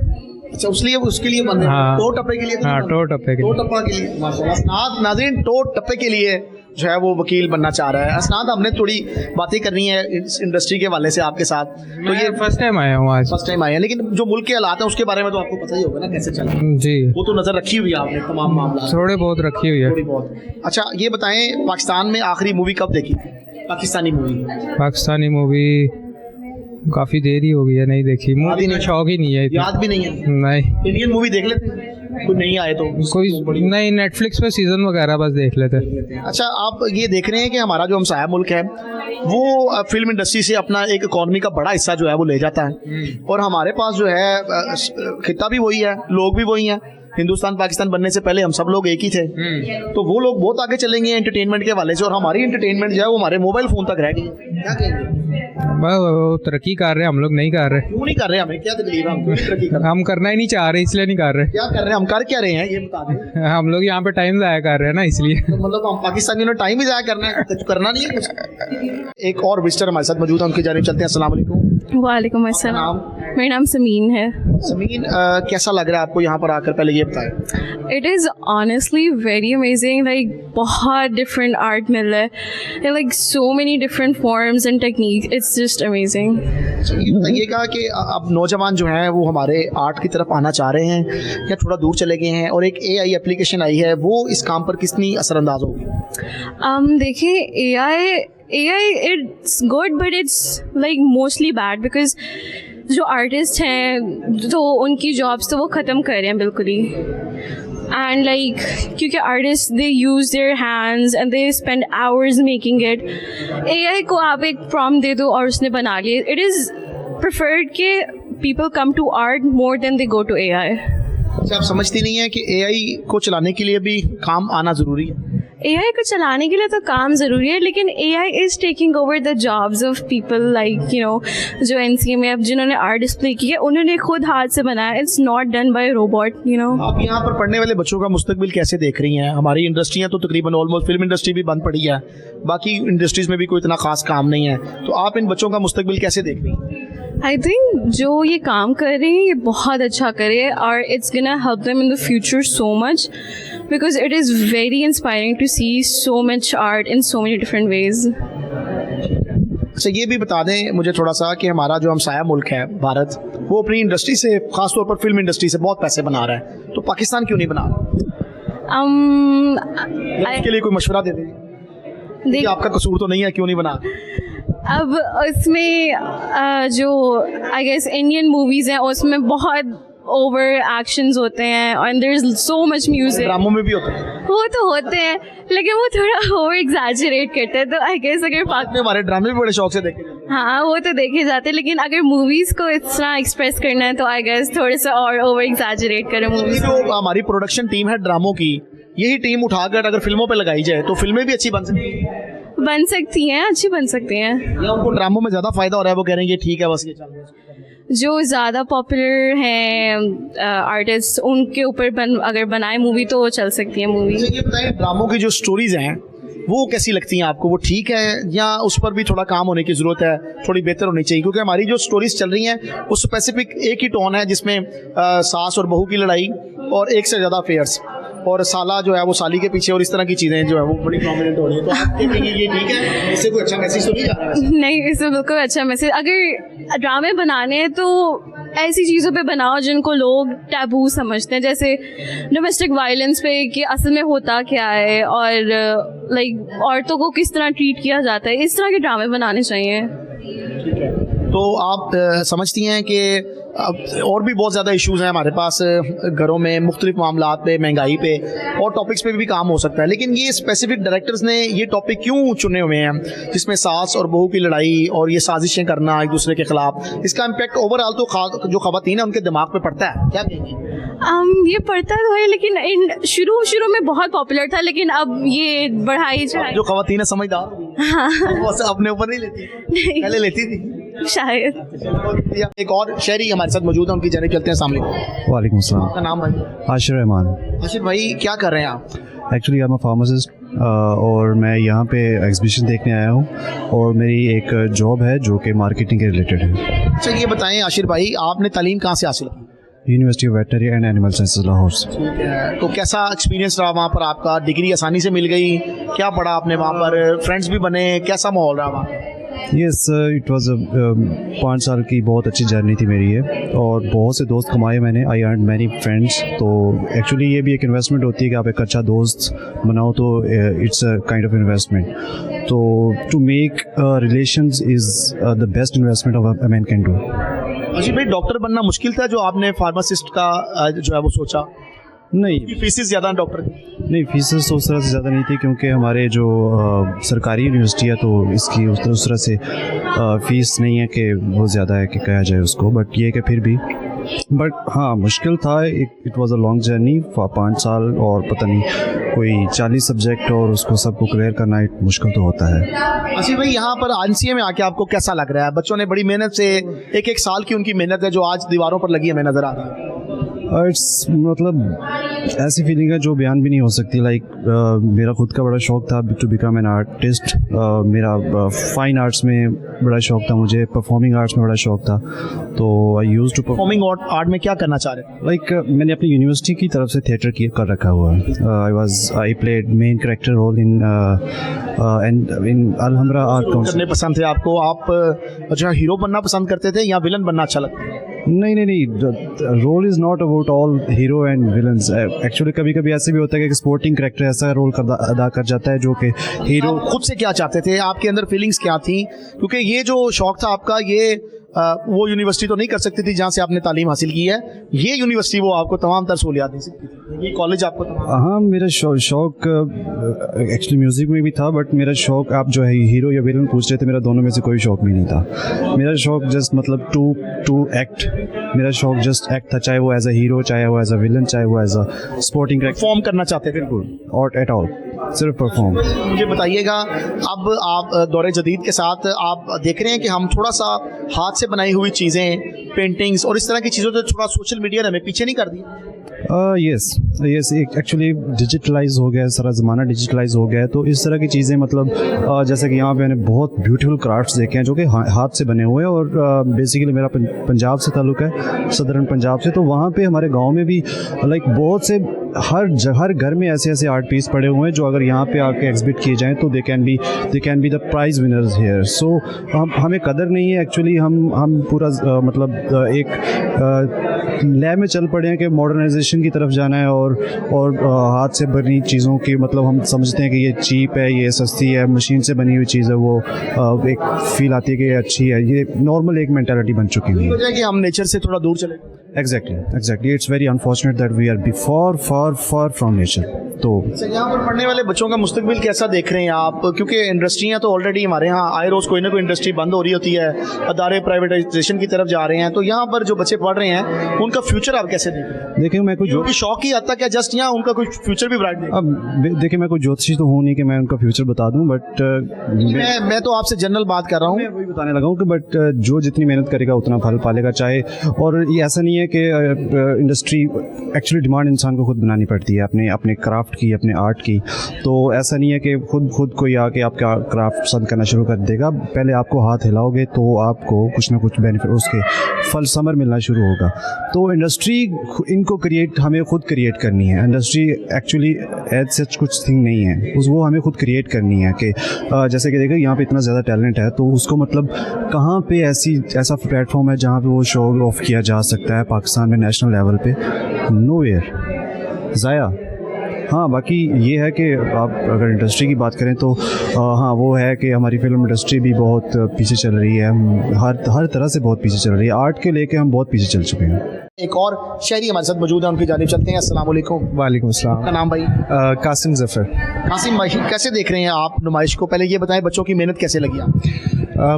अच्छा, उसके लिए बन रहे हैं। हाँ। टो टप्पे के लिए तो हाँ, नहीं बन रहे। टो टप्पे के टो लिए। टप्पा के लिए माशाल्लाह। नाज़रीन टो टप्पे के लिए जो है वो वकील बनना चाह रहा है। असनाद, हमने थोड़ी बातें करनी है इस इंडस्ट्री के वाले से आपके साथ। तो ये फर्स्ट टाइम आया हूँ आज। फर्स्ट टाइम आए हैं, लेकिन जो मुल्क के हालात हैं उसके बारे में तो आपको पता ही होगा ना कैसे चल रहा है। जी, वो तो नज़र रखी हुई है आपने तमाम मामला। थोड़े बहुत रखी हुई है। थोड़ी बहुत। अच्छा ये बताएं, पाकिस्तान में आखिरी मूवी कब देखी? पाकिस्तानी मूवी। पाकिस्तानी मूवी काफ़ी देर ही हो गई है, नहीं देखी। मूवी में शौक ही नहीं है इतना। याद भी नहीं है? नहीं, इंडियन मूवी देख लेते हैं, कोई नहीं आए तो कोई नहीं, नेटफ्लिक्स पे सीजन वगैरह बस देख लेते हैं। अच्छा, आप ये देख रहे हैं कि हमारा जो हमसाया मुल्क है वो फिल्म इंडस्ट्री से अपना एक इकॉनमी का बड़ा हिस्सा जो है वो ले जाता है, और हमारे पास जो है खिता भी वही है, लोग भी वही हैं। हिंदुस्तान पाकिस्तान बनने से पहले हम सब लोग एक ही थे, तो वो लोग बहुत आगे चलेंगे एंटरटेनमेंट के हवाले से, और हमारी एंटरटेनमेंट जो है वो हमारे मोबाइल फ़ोन तक रह गई है। क्या कहेंगे? बस वो तरक्की कर रहे हैं, हम लोग नहीं कर रहे। क्यों नहीं कर रहे? हमें क्या तकलीफ है? हम क्यों नहीं तरक्की कर रहे? हम करना ही नहीं चाह रहे, इसलिए नहीं कर रहे। क्या कर रहे हैं? हम कर क्या रहे हैं ये बता दें। हम लोग यहाँ पे टाइम ज़ाया कर रहे हैं ना, इसलिए। तो मतलब हम पाकिस्तानियों ने टाइम ही ज़ाया करना है, कुछ करना नहीं है कुछ। एक और विजिटर हमारे साथ मौजूद है, उनकी जानिब चलते हैं। अस्सलाम वालेकुम। वालेकुम अस्सलाम। मेरा नाम समीन है। समीन, कैसा लग रहा है आपको यहाँ पर आकर? पहले ये बताएं। It is honestly very amazing. Like बहुत डिफरेंट आर्ट मिल रहा है, like so many different forms and technique. It's just amazing. ये बताइएगा कि अब नौजवान जो हैं वो हमारे आर्ट की तरफ आना चाह रहे हैं या थोड़ा दूर चले गए हैं, और एक AI एप्लीकेशन आई है, वो इस काम पर कितनी असरअंदाज होगी? देखिए AI it's good but it's like mostly bad because जो आर्टिस्ट हैं तो उनकी जॉब्स तो वो ख़त्म कर रहे हैं बिल्कुल ही। एंड लाइक क्योंकि artist they use their hands and they spend hours making it. AI को आप एक प्रॉम्प्ट दे दो और उसने बना लिए। इट इज़ प्रेफर्ड कि people come to art more than they go to AI। अच्छा, आप समझती नहीं है कि AI को चलाने के लिए भी काम आना ज़रूरी है? AI को चलाने के लिए तो काम ज़रूरी है, लेकिन AI is taking over the jobs of people like जो NCA में अब जिन्होंने आर्ट डिस्प्ले की है उन्होंने खुद हाथ से बनाया। It's not done by robot. आप यहाँ पर पढ़ने वाले बच्चों का मुस्तकबिल कैसे देख रही हैं? हमारी इंडस्ट्रियाँ तो तकरीबन ऑलमोस्ट, फिल्म इंडस्ट्री भी बंद पड़ी है, बाकी इंडस्ट्रीज़ में भी कोई इतना खास काम नहीं है, तो आप इन बच्चों का मुस्तकबिल कैसे देख रही हैं? आई थिंक जो ये काम कर रहे हैं ये बहुत अच्छा करे, और it's gonna help them in the future so much because it is very inspiring to see so much art in so many different ways. अच्छा, ये भी बता दें मुझे थोड़ा सा कि हमारा जो हमसाया मुल्क है भारत, वो अपनी इंडस्ट्री से, ख़ास तौर पर फिल्म इंडस्ट्री से बहुत पैसे बना रहा है, तो पाकिस्तान क्यों नहीं बना रहा? इसके लिए कोई मशवरा दे दें कि आपका कसूर तो नहीं है, क्यों नहीं बना? अब उसमें जो आई गेस इंडियन मूवीज़ हैं उसमें बहुत ओवर एक्शंस होते हैं और there is so much music. ड्रामों में भी होता है, वो तो होते हैं लेकिन वो थोड़ा ओवर एग्जैजरेट करते हैं, तो आई गेस अगर में हमारे ड्रामे भी बड़े शौक से देखे जाते हैं। हाँ वो तो देखे जाते हैं, लेकिन अगर मूवीज़ को इतना एक्सप्रेस करना है तो आई गेस थोड़े से और ओवर एग्जैजरेट करें ये मूवीज़। जो हमारी प्रोडक्शन टीम है ड्रामों की, यही टीम उठाकर अगर फिल्मों पे लगाई जाए तो फिल्में भी अच्छी बन सकती हैं, अच्छी बन सकती हैं। या उनको ड्रामों में ज़्यादा फायदा हो रहा है, वो कह रहे हैं कि ठीक है बस ये चल रहा है। जो ज़्यादा पॉपुलर हैं आर्टिस्ट उनके ऊपर अगर बनाए मूवी तो चल सकती है मूवी। ये बताएं, ड्रामों की जो स्टोरीज हैं वो कैसी लगती हैं आपको? वो ठीक है या उस पर भी थोड़ा काम होने की ज़रूरत है, थोड़ी बेहतर होनी चाहिए? क्योंकि हमारी जो स्टोरीज चल रही हैं वो स्पेसिफिक एक ही टोन है, जिसमें सास और बहू की लड़ाई और एक से ज़्यादा अफेयर्स, और साला जो है वो साली के पीछे, और इस तरह की चीज़ें जो है वो बड़ी प्रोमिनेंट हो रही है। तो आप कहेंगे ये ठीक है, इससे कोई अच्छा मैसेज तो नहीं जा रहा है? नहीं, इसमें बिल्कुल अच्छा मैसेज। अगर ड्रामे बनाने हैं तो ऐसी चीज़ों पे बनाओ जिनको लोग टैबू समझते हैं, जैसे डोमेस्टिक वायलेंस पे कि असल में होता क्या है और लाइक औरतों को किस तरह ट्रीट किया जाता है, इस तरह के ड्रामे बनाने चाहिए। तो आप समझती हैं कि अब और भी बहुत ज़्यादा इश्यूज़ हैं हमारे पास घरों में, मुख्तलिफ मामलात पे, महंगाई पे और टॉपिक्स पे भी काम हो सकता है, लेकिन ये स्पेसिफिक डायरेक्टर्स ने ये टॉपिक क्यों चुने हुए हैं जिसमें सास और बहू की लड़ाई और ये साजिशें करना एक दूसरे के खिलाफ, इसका इम्पैक्ट ओवरऑल तो जो खवातीन है उनके दिमाग पे पड़ता है, क्या कहेंगे? ये पढ़ता तो है, लेकिन शुरू में बहुत पॉपुलर था, लेकिन अब ये बढ़ाई चढ़ाई। जो खवातीन है समझदार हो गई, हाँ, वो अपने ऊपर नहीं लेती, पहले लेती थी शायद। एक और शहरी हमारे साथ मौजूद है, उनकी जानिब चलते हैं। अस्सलाम वालेकुम। वालेकुम अस्सलाम। आपका नाम भाई? आशिर रहमान। आशिर भाई, क्या कर रहे हैं आप? Actually I am a pharmacist और मैं यहाँ पे एग्जीबिशन देखने आया हूँ और मेरी एक जॉब है जो कि मार्केटिंग के रिलेटेड है। अच्छा, ये बताएं आशिर भाई, आपने तालीम कहाँ से हासिल की? University of veterinary and animal sciences Lahore से। ठीक है, तो कैसा एक्सपीरियंस रहा वहाँ पर आपका? डिग्री आसानी से मिल गई? क्या पढ़ा आपने वहाँ पर? फ्रेंड्स भी बने? कैसा माहौल रहा वहाँ पर? यस, इट वाज 5 साल की बहुत अच्छी जर्नी थी मेरी ये, और बहुत से दोस्त कमाए मैंने। I earn many friends. तो एक्चुअली ये भी एक इन्वेस्टमेंट होती है कि आप एक अच्छा दोस्त बनाओ, तो it's a kind of investment. तो to make relations is the best investment of a man can do. अजी भाई, डॉक्टर बनना मुश्किल था जो आपने फार्मासिस्ट का जो है वो सोचा? नहीं, फीसेस ज़्यादा डॉक्टर की? नहीं, फीसेस तो उस तरह से ज़्यादा नहीं थी, क्योंकि हमारे जो सरकारी यूनिवर्सिटी है तो इसकी उस तरह से फ़ीस नहीं है कि वो ज़्यादा है कि कहा जाए उसको, बट ये कि फिर भी, बट हाँ मुश्किल था। It was a long journey, 5 साल, और पता नहीं कोई 40 सब्जेक्ट और उसको सबको क्लियर करना मुश्किल तो होता है। अच्छा भाई, यहाँ पर आनसीए में आके आपको कैसा लग रहा है? बच्चों ने बड़ी मेहनत से एक साल की उनकी मेहनत है जो आज दीवारों पर लगी हमें नज़र आ रही है। इट्स मतलब ऐसी फीलिंग है जो बयान भी नहीं हो सकती। लाइक मेरा खुद का बड़ा शौक था टू बिकम एन आर्टिस्ट। मेरा फाइन आर्ट्स में बड़ा शौक था, मुझे परफॉर्मिंग आर्ट्स में बड़ा शौक था। तो I used to performing art में क्या करना चाह रहे थे? लाइक मैंने अपनी यूनिवर्सिटी की तरफ से थिएटर कर रखा हुआ है। I played main character role in Alhamra art council. करने पसंद थे आपको? आप अच्छा हीरो बनना पसंद करते थे या विलन बनना अच्छा लगता है? नहीं, role is not about all hero and villains. Actually कभी कभी ऐसे भी होता है कि स्पोर्टिंग कैरेक्टर ऐसा रोल अदा कर जाता है जो कि हीरो। खुद से क्या चाहते थे? आपके अंदर फीलिंग्स क्या थी? क्योंकि ये जो शौक था आपका, ये वो यूनिवर्सिटी तो नहीं कर सकती थी जहाँ से आपने तालीम हासिल की है, ये यूनिवर्सिटी वो आपको तमाम तर सहूलियात दे सकती थी, ये कॉलेज आपको तमाम। हाँ, मेरा शौक एक्चुअली म्यूज़िक में भी था, बट मेरा शौक, आप जो है हीरो या विलन पूछ रहे थे, मेरा दोनों में से कोई शौक भी नहीं था। मेरा शौक जस्ट मतलब टू एक्ट, मेरा शौक जस्ट एक्ट था, चाहे वो एज अ हीरो, चाहे वो एज अ विलन, चाहे वो as a sporting character. Perform करना चाहते थे? बिल्कुल, और एट ऑल, सिर्फ परफॉर्म। मुझे बताइएगा, अब आप दौरे जदीद के साथ आप देख रहे हैं कि हम थोड़ा सा हाथ से बनाई हुई चीज़ें, पेंटिंग्स और इस तरह की चीज़ों से थोड़ा सोशल मीडिया ने हमें पीछे नहीं कर दिया? यस, एक्चुअली डिजिटलाइज हो गया है, सारा ज़माना डिजिटलाइज हो गया है। तो इस तरह की चीज़ें मतलब जैसे कि यहाँ पे मैंने बहुत ब्यूटीफुल क्राफ्ट्स देखे हैं जो कि हाथ से बने हुए हैं। और बेसिकली मेरा पंजाब से ताल्लुक़ है, सदर्न पंजाब से। तो वहाँ पे हमारे गांव में भी लाइक बहुत से हर घर में ऐसे आर्ट पीस पड़े हुए हैं जो अगर यहाँ पे आके एग्जिबिट किए जाएँ तो they can be the prize winners here. So हमें कदर नहीं है एक्चुअली। हम पूरा मतलब एक लय में चल पड़े हैं कि मॉडर्नाइजेशन की तरफ जाना है और हाथ से बनी चीज़ों की मतलब हम समझते हैं कि ये चीप है, ये सस्ती है, मशीन से बनी हुई चीज़ है, वो एक फील आती है कि ये अच्छी है। ये नॉर्मल एक मेंटालिटी बन चुकी है कि हम नेचर से थोड़ा दूर चले। Exactly it's very unfortunate that we are far from nature। तो यहाँ पर पढ़ने वाले बच्चों का मुस्तकबिल कैसा देख रहे हैं आप? क्योंकि इंडस्ट्रियाँ तो ऑलरेडी हमारे यहाँ आए रोज़ कोई ना कोई इंडस्ट्री बंद हो रही होती है, अदारे प्राइवेटाइजेशन की तरफ जा रहे हैं, तो यहाँ पर जो बच्चे पढ़ रहे हैं उनका फ्यूचर आप कैसे देख रहे हैं? देखिए, मैं कोई शौक ही आता क्या जस्ट यहाँ उनका कोई फ्यूचर भी ब्राइट नहीं? अब देखिए, मैं कोई ज्योतिषी तो हूँ नहीं कि मैं उनका फ्यूचर बता दूँ, बट मैं तो आपसे जनरल बात कर रहा हूँ। मैं वही बताने लगा हूँ कि बट जो जितनी मेहनत करेगा उतना फल पालेगा। चाहे, और ये ऐसा नहीं है कि इंडस्ट्री, एक्चुअली डिमांड इंसान को खुद बनानी पड़ती है अपने क्राफ्ट की, अपने आर्ट की। तो ऐसा नहीं है कि खुद कोई आके आपका क्राफ्ट पसंद करना शुरू कर देगा। पहले आपको हाथ हिलाओगे तो आपको कुछ ना कुछ बेनिफिट, उसके फल समर मिलना शुरू होगा। तो इंडस्ट्री इनको हमें खुद क्रिएट करनी है। इंडस्ट्री एक्चुअली एज सच कुछ थिंग नहीं है, वो हमें खुद क्रिएट करनी है। कि जैसे कि देखो, यहाँ पे इतना ज़्यादा टैलेंट है, तो उसको मतलब कहाँ पे ऐसा प्लेटफॉर्म है जहाँ पे वो शो ऑफ किया जा सकता है पाकिस्तान में नेशनल लेवल पे? नोवेयर। ज़ाया हाँ, बाकी ये है कि आप अगर इंडस्ट्री की बात करें तो हाँ, वो है कि हमारी फिल्म इंडस्ट्री भी बहुत पीछे चल रही है। हम हर तरह से बहुत पीछे चल रही है। आर्ट के लेके हम बहुत पीछे चल चुके हैं। एक और शहरी हमारे साथ मौजूद है, उनकी जानिब चलते हैं। अस्सलाम वालेकुम। वालेकुम अस्सलाम। आपका नाम भाई? कासिम ज़फ़र। कासिम भाई, कैसे देख रहे हैं आप नुमाइश को? पहले ये बताएं, बच्चों की मेहनत कैसे लगी आपको?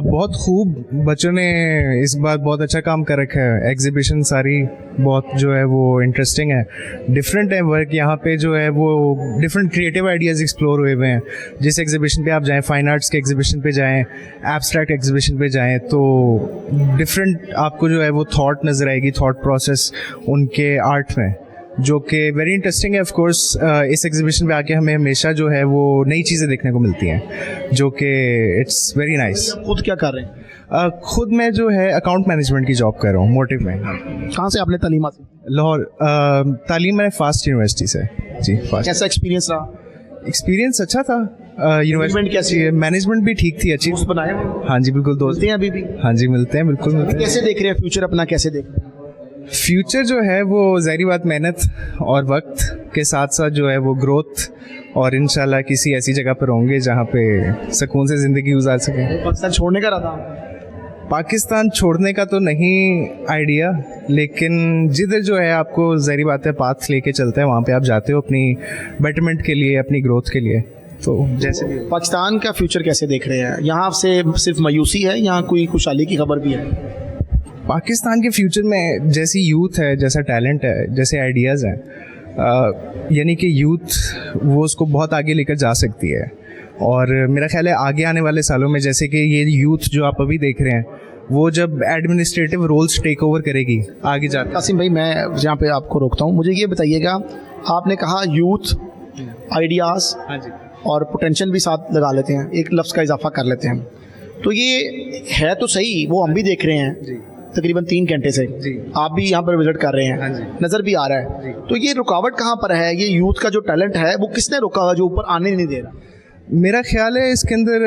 बहुत खूब, बच्चों ने इस बार बहुत अच्छा काम कर रखा है। एग्जीबिशन सारी बहुत जो है वो इंटरेस्टिंग है, डिफरेंट है वर्क यहाँ पे जो है वो डिफरेंट क्रिएटिव आइडियाज़ एक्सप्लोर हुए हुए हैं। जिस एग्जीबिशन पे आप जाएं, फाइन आर्ट्स के एग्जीबिशन पे जाएं, एब्स्ट्रैक्ट एग्जीबिशन पे जाएं, तो डिफरेंट आपको जो है वो थॉट नज़र आएगी, थॉट प्रोसेस उनके आर्ट में, जो कि वेरी इंटरेस्टिंग है। ऑफ कोर्स इस एग्जीबिशन पे आके हमें हमेशा जो है वो नई चीज़ें देखने को मिलती हैं, जो कि इट्स वेरी नाइस। खुद क्या कर रहे हैं? खुद मैं जो है अकाउंट मैनेजमेंट की जॉब कर रहा हूँ मोटिव में। कहाँ से आपने तालीम हासिल? लाहौर। तालीम मैंने फास्ट यूनिवर्सिटी से। जी, फास्ट। कैसा एक्सपीरियंस रहा? एक्सपीरियंस अच्छा था। यूनिवर्सिटी कैसी है? मैनेजमेंट भी ठीक थी, अच्छी। दोस्त बनाए हुए? हाँ जी, बिल्कुल दोस्त मिलते हैं अभी भी? हाँ जी, मिलते हैं, बिल्कुल मिलते हैं। कैसे देख रहे हैं फ्यूचर अपना, कैसे देख रहे हैं? फ्यूचर जो है वो ज़ाहिर बात मेहनत और वक्त के साथ साथ जो है वो ग्रोथ, और इंशाल्लाह किसी ऐसी जगह पर होंगे जहाँ पे सुकून से ज़िंदगी गुजार सकें। पाकिस्तान छोड़ने का इरादा? पाकिस्तान छोड़ने का तो नहीं आइडिया, लेकिन जिधर जो है आपको ज़ाहिर बात है पाथ लेके चलता है, वहाँ पे आप जाते हो अपनी बेटरमेंट के लिए, अपनी ग्रोथ के लिए। तो जैसे भी पाकिस्तान का फ्यूचर कैसे देख रहे हैं? यहाँ से सिर्फ मायूसी है, यहाँ कोई खुशहाली की खबर भी है? पाकिस्तान के फ्यूचर में जैसी यूथ है, जैसा टैलेंट है, जैसे आइडियाज़ हैं, यानी कि यूथ वो उसको बहुत आगे लेकर जा सकती है। और मेरा ख्याल है आगे आने वाले सालों में, जैसे कि ये यूथ जो आप अभी देख रहे हैं, वो जब एडमिनिस्ट्रेटिव रोल्स टेक ओवर करेगी आगे जाकर। कासिम भाई, मैं यहाँ पे आपको रोकता हूँ, मुझे ये बताइएगा, आपने कहा यूथ, आइडियाज़ और पोटेंशियल भी साथ लगा लेते हैं, एक लफ्ज़ का इजाफा कर लेते हैं, तो ये है तो सही, वो हम भी देख रहे हैं तकरीबन 3 घंटे से। आप भी यहाँ पर विजिट कर रहे हैं, नज़र भी आ रहा है। तो ये रुकावट कहाँ पर है? ये यूथ का जो टैलेंट है वो किसने रोका हुआ, जो ऊपर आने नहीं दे रहा? मेरा ख्याल है इसके अंदर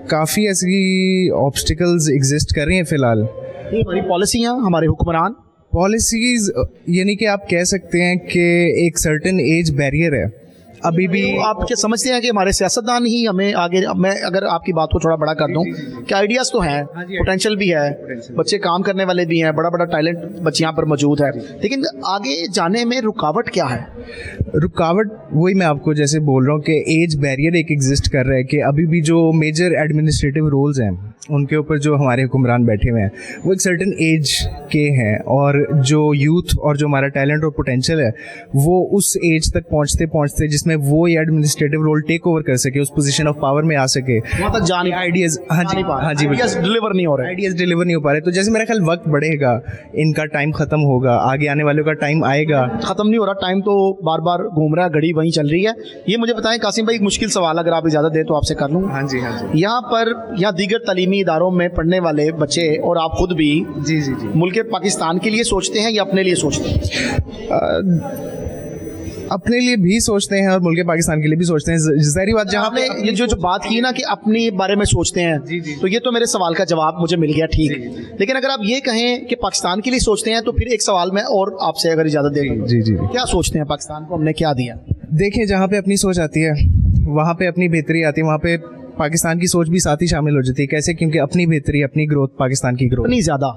काफ़ी ऐसी ऑब्स्टिकल्स एग्जिस्ट कर रही हैं फ़िलहाल। ये हमारी पॉलिसियाँ, हमारे हुक्मरान, पॉलिसीज़, यानी कि आप कह सकते हैं कि एक सर्टेन एज बैरियर है अभी भी। आप क्या समझते हैं कि हमारे सियासतदान ही हमें आगे, मैं अगर आपकी बात को थोड़ा बड़ा कर दूं, कि आइडियाज़ तो हैं, पोटेंशियल भी है, बच्चे काम करने वाले भी हैं, बड़ा बड़ा टैलेंट बच्चे यहाँ पर मौजूद है, लेकिन आगे जाने में रुकावट क्या है? रुकावट वही मैं आपको जैसे बोल रहा हूँ कि एज बैरियर एक एग्जिस्ट कर रहा है, कि अभी भी जो मेजर एडमिनिस्ट्रेटिव रोल्स हैं उनके ऊपर जो हमारे हुक्मरान बैठे हुए हैं वो एक सर्टेन एज के हैं, और जो यूथ और जो हमारा टैलेंट और पोटेंशियल है वो उस एज तक पहुँचते पहुँचते जिसमें वो ये एडमिनिस्ट्रेटिव रोल टेक ओवर कर सके, उस पोजीशन ऑफ पावर में आ सके, वहाँ तक जाने आइडियाज़। हाँ जी, हाँ जी, आइडियाज़ डिलीवर नहीं हो रहे, आइडियाज़ डिलीवर नहीं हो पा रहे। तो जैसे मेरा ख्याल वक्त बढ़ेगा, इनका टाइम ख़त्म होगा, आगे आने वालों का टाइम आएगा। ख़त्म नहीं हो रहा, टाइम तो बार बार घूम रहा है, घड़ी वहीं चल रही है। ये मुझे बताएं कासिम भाई, एक मुश्किल सवाल अगर आप इजाज़त दें तो आपसे कर लूँ। हाँ जी, हाँ जी। यहाँ दीगर तालीमी इदारों में पढ़ने वाले बच्चे और आप खुद भी जी जी जी मुल्क पाकिस्तान के लिए सोचते हैं या अपने लिए सोचते हैं? अपने लिए भी सोचते हैं और मुल्क पाकिस्तान के लिए भी सोचते हैं। ज़ाहिर बात, जहाँ आपने ये जो बात की ना कि अपने बारे में सोचते हैं, तो ये तो मेरे सवाल का जवाब मुझे मिल गया, ठीक। लेकिन अगर आप ये कहें कि पाकिस्तान के लिए सोचते हैं, तो फिर एक सवाल मैं और आपसे अगर इजाज़त दें, जी जी, क्या सोचते हैं पाकिस्तान को हमने क्या दिया? देखिए, जहाँ पे अपनी सोच आती है वहाँ पे अपनी बेहतरी आती है, वहाँ पे पाकिस्तान की सोच भी साथ ही शामिल हो जाती है। कैसे? क्योंकि अपनी बेहतरी, अपनी ग्रोथ, पाकिस्तान की ग्रोथ नहीं ज़्यादा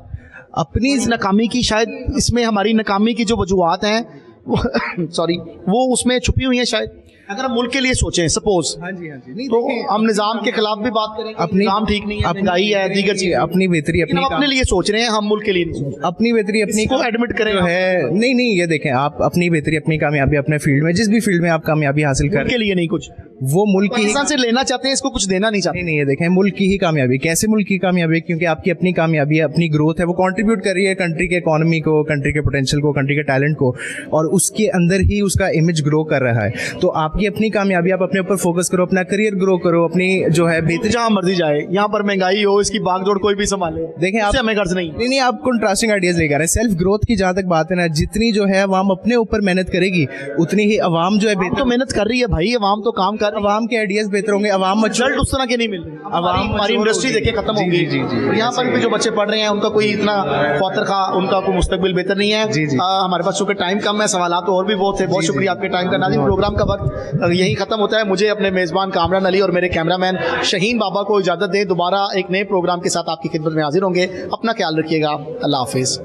अपनी नाकामी की, शायद इसमें हमारी नाकामी की जो वजूहात हैं सॉरी, वो उसमें छुपी हुई हैं शायद। अगर हम मुल्क के लिए सोचें सपोज, हाँ जी, हाँ जी, तो हम निज़ाम के खिलाफ भी बात करें, अपनी निज़ाम ठीक नहीं है, महंगाई है, दीगर चीज़, अपनी बेहतरी अपने लिए सोच रहे हैं, हम मुल्क के लिए नहीं, अपनी बेहतरी अपनी को एडमिट करें है। नहीं, ये देखें, आप अपनी बेहतरी, अपनी कामयाबी अपने फील्ड में, जिस भी फील्ड में आप कामयाबी हासिल करें, के लिए नहीं कुछ, वो मुल्क की पाकिस्तान से लेना चाहते हैं, इसको कुछ देना नहीं चाहते। नहीं, ये देखें, मुल्क की ही कामयाबी। कैसे मुल्क की कामयाबी? क्योंकि आपकी अपनी कामयाबी है, अपनी ग्रोथ है, वो कंट्रीब्यूट कर रही है कंट्री के इकोनॉमी को, कंट्री के पोटेंशियल को, कंट्री के टैलेंट को, और उसके अंदर ही उसका इमेज ग्रो कर रहा है। तो आप आपकी अपनी कामयाबी, आप अपने ऊपर फोकस करो, अपना करियर ग्रो करो, अपनी जो है बेहतर जहाँ मर्जी जाए, यहाँ पर महंगाई हो, इसकी भागदौड़ कोई भी संभाले, देखें आप, इससे हमें गर्ज नहीं। नहीं आप कंट्रास्टिंग आइडियाज लेकर आ रहे हैं। सेल्फ ग्रोथ की जहाँ तक बात है ना, जितनी जो है अवाम अपने ऊपर मेहनत करेगी उतनी ही अवाम जो है तो मेहनत कर रही है भाई, अवाम तो काम कर, अवाम के आइडियाज बेहतर होंगे, अवाम रिजल्ट उस तरह के नहीं मिल रहे, अवाम हमारी इंडस्ट्री देखे खत्म जी, होगी। जी, जी, और यहाँ पर भी जो बच्चे पढ़ रहे हैं उनका कोई इतना खौतर खा, उनका कोई मुस्तकबिल बेहतर नहीं है। जी, जी। हमारे पास चूंकि टाइम कम है, सवाल तो और भी बहुत थे। बहुत शुक्रिया आपके टाइम का। नाज़रीन, प्रोग्राम का वक्त यही खत्म होता है। मुझे अपने मेज़बान कामरान अली और मेरे कैमरामैन शहीन बाबा को इजाज़त दें। दोबारा एक नए प्रोग्राम के साथ आपकी खिदमत में हाजिर होंगे। अपना ख्याल रखिएगा। अल्लाह हाफिज़।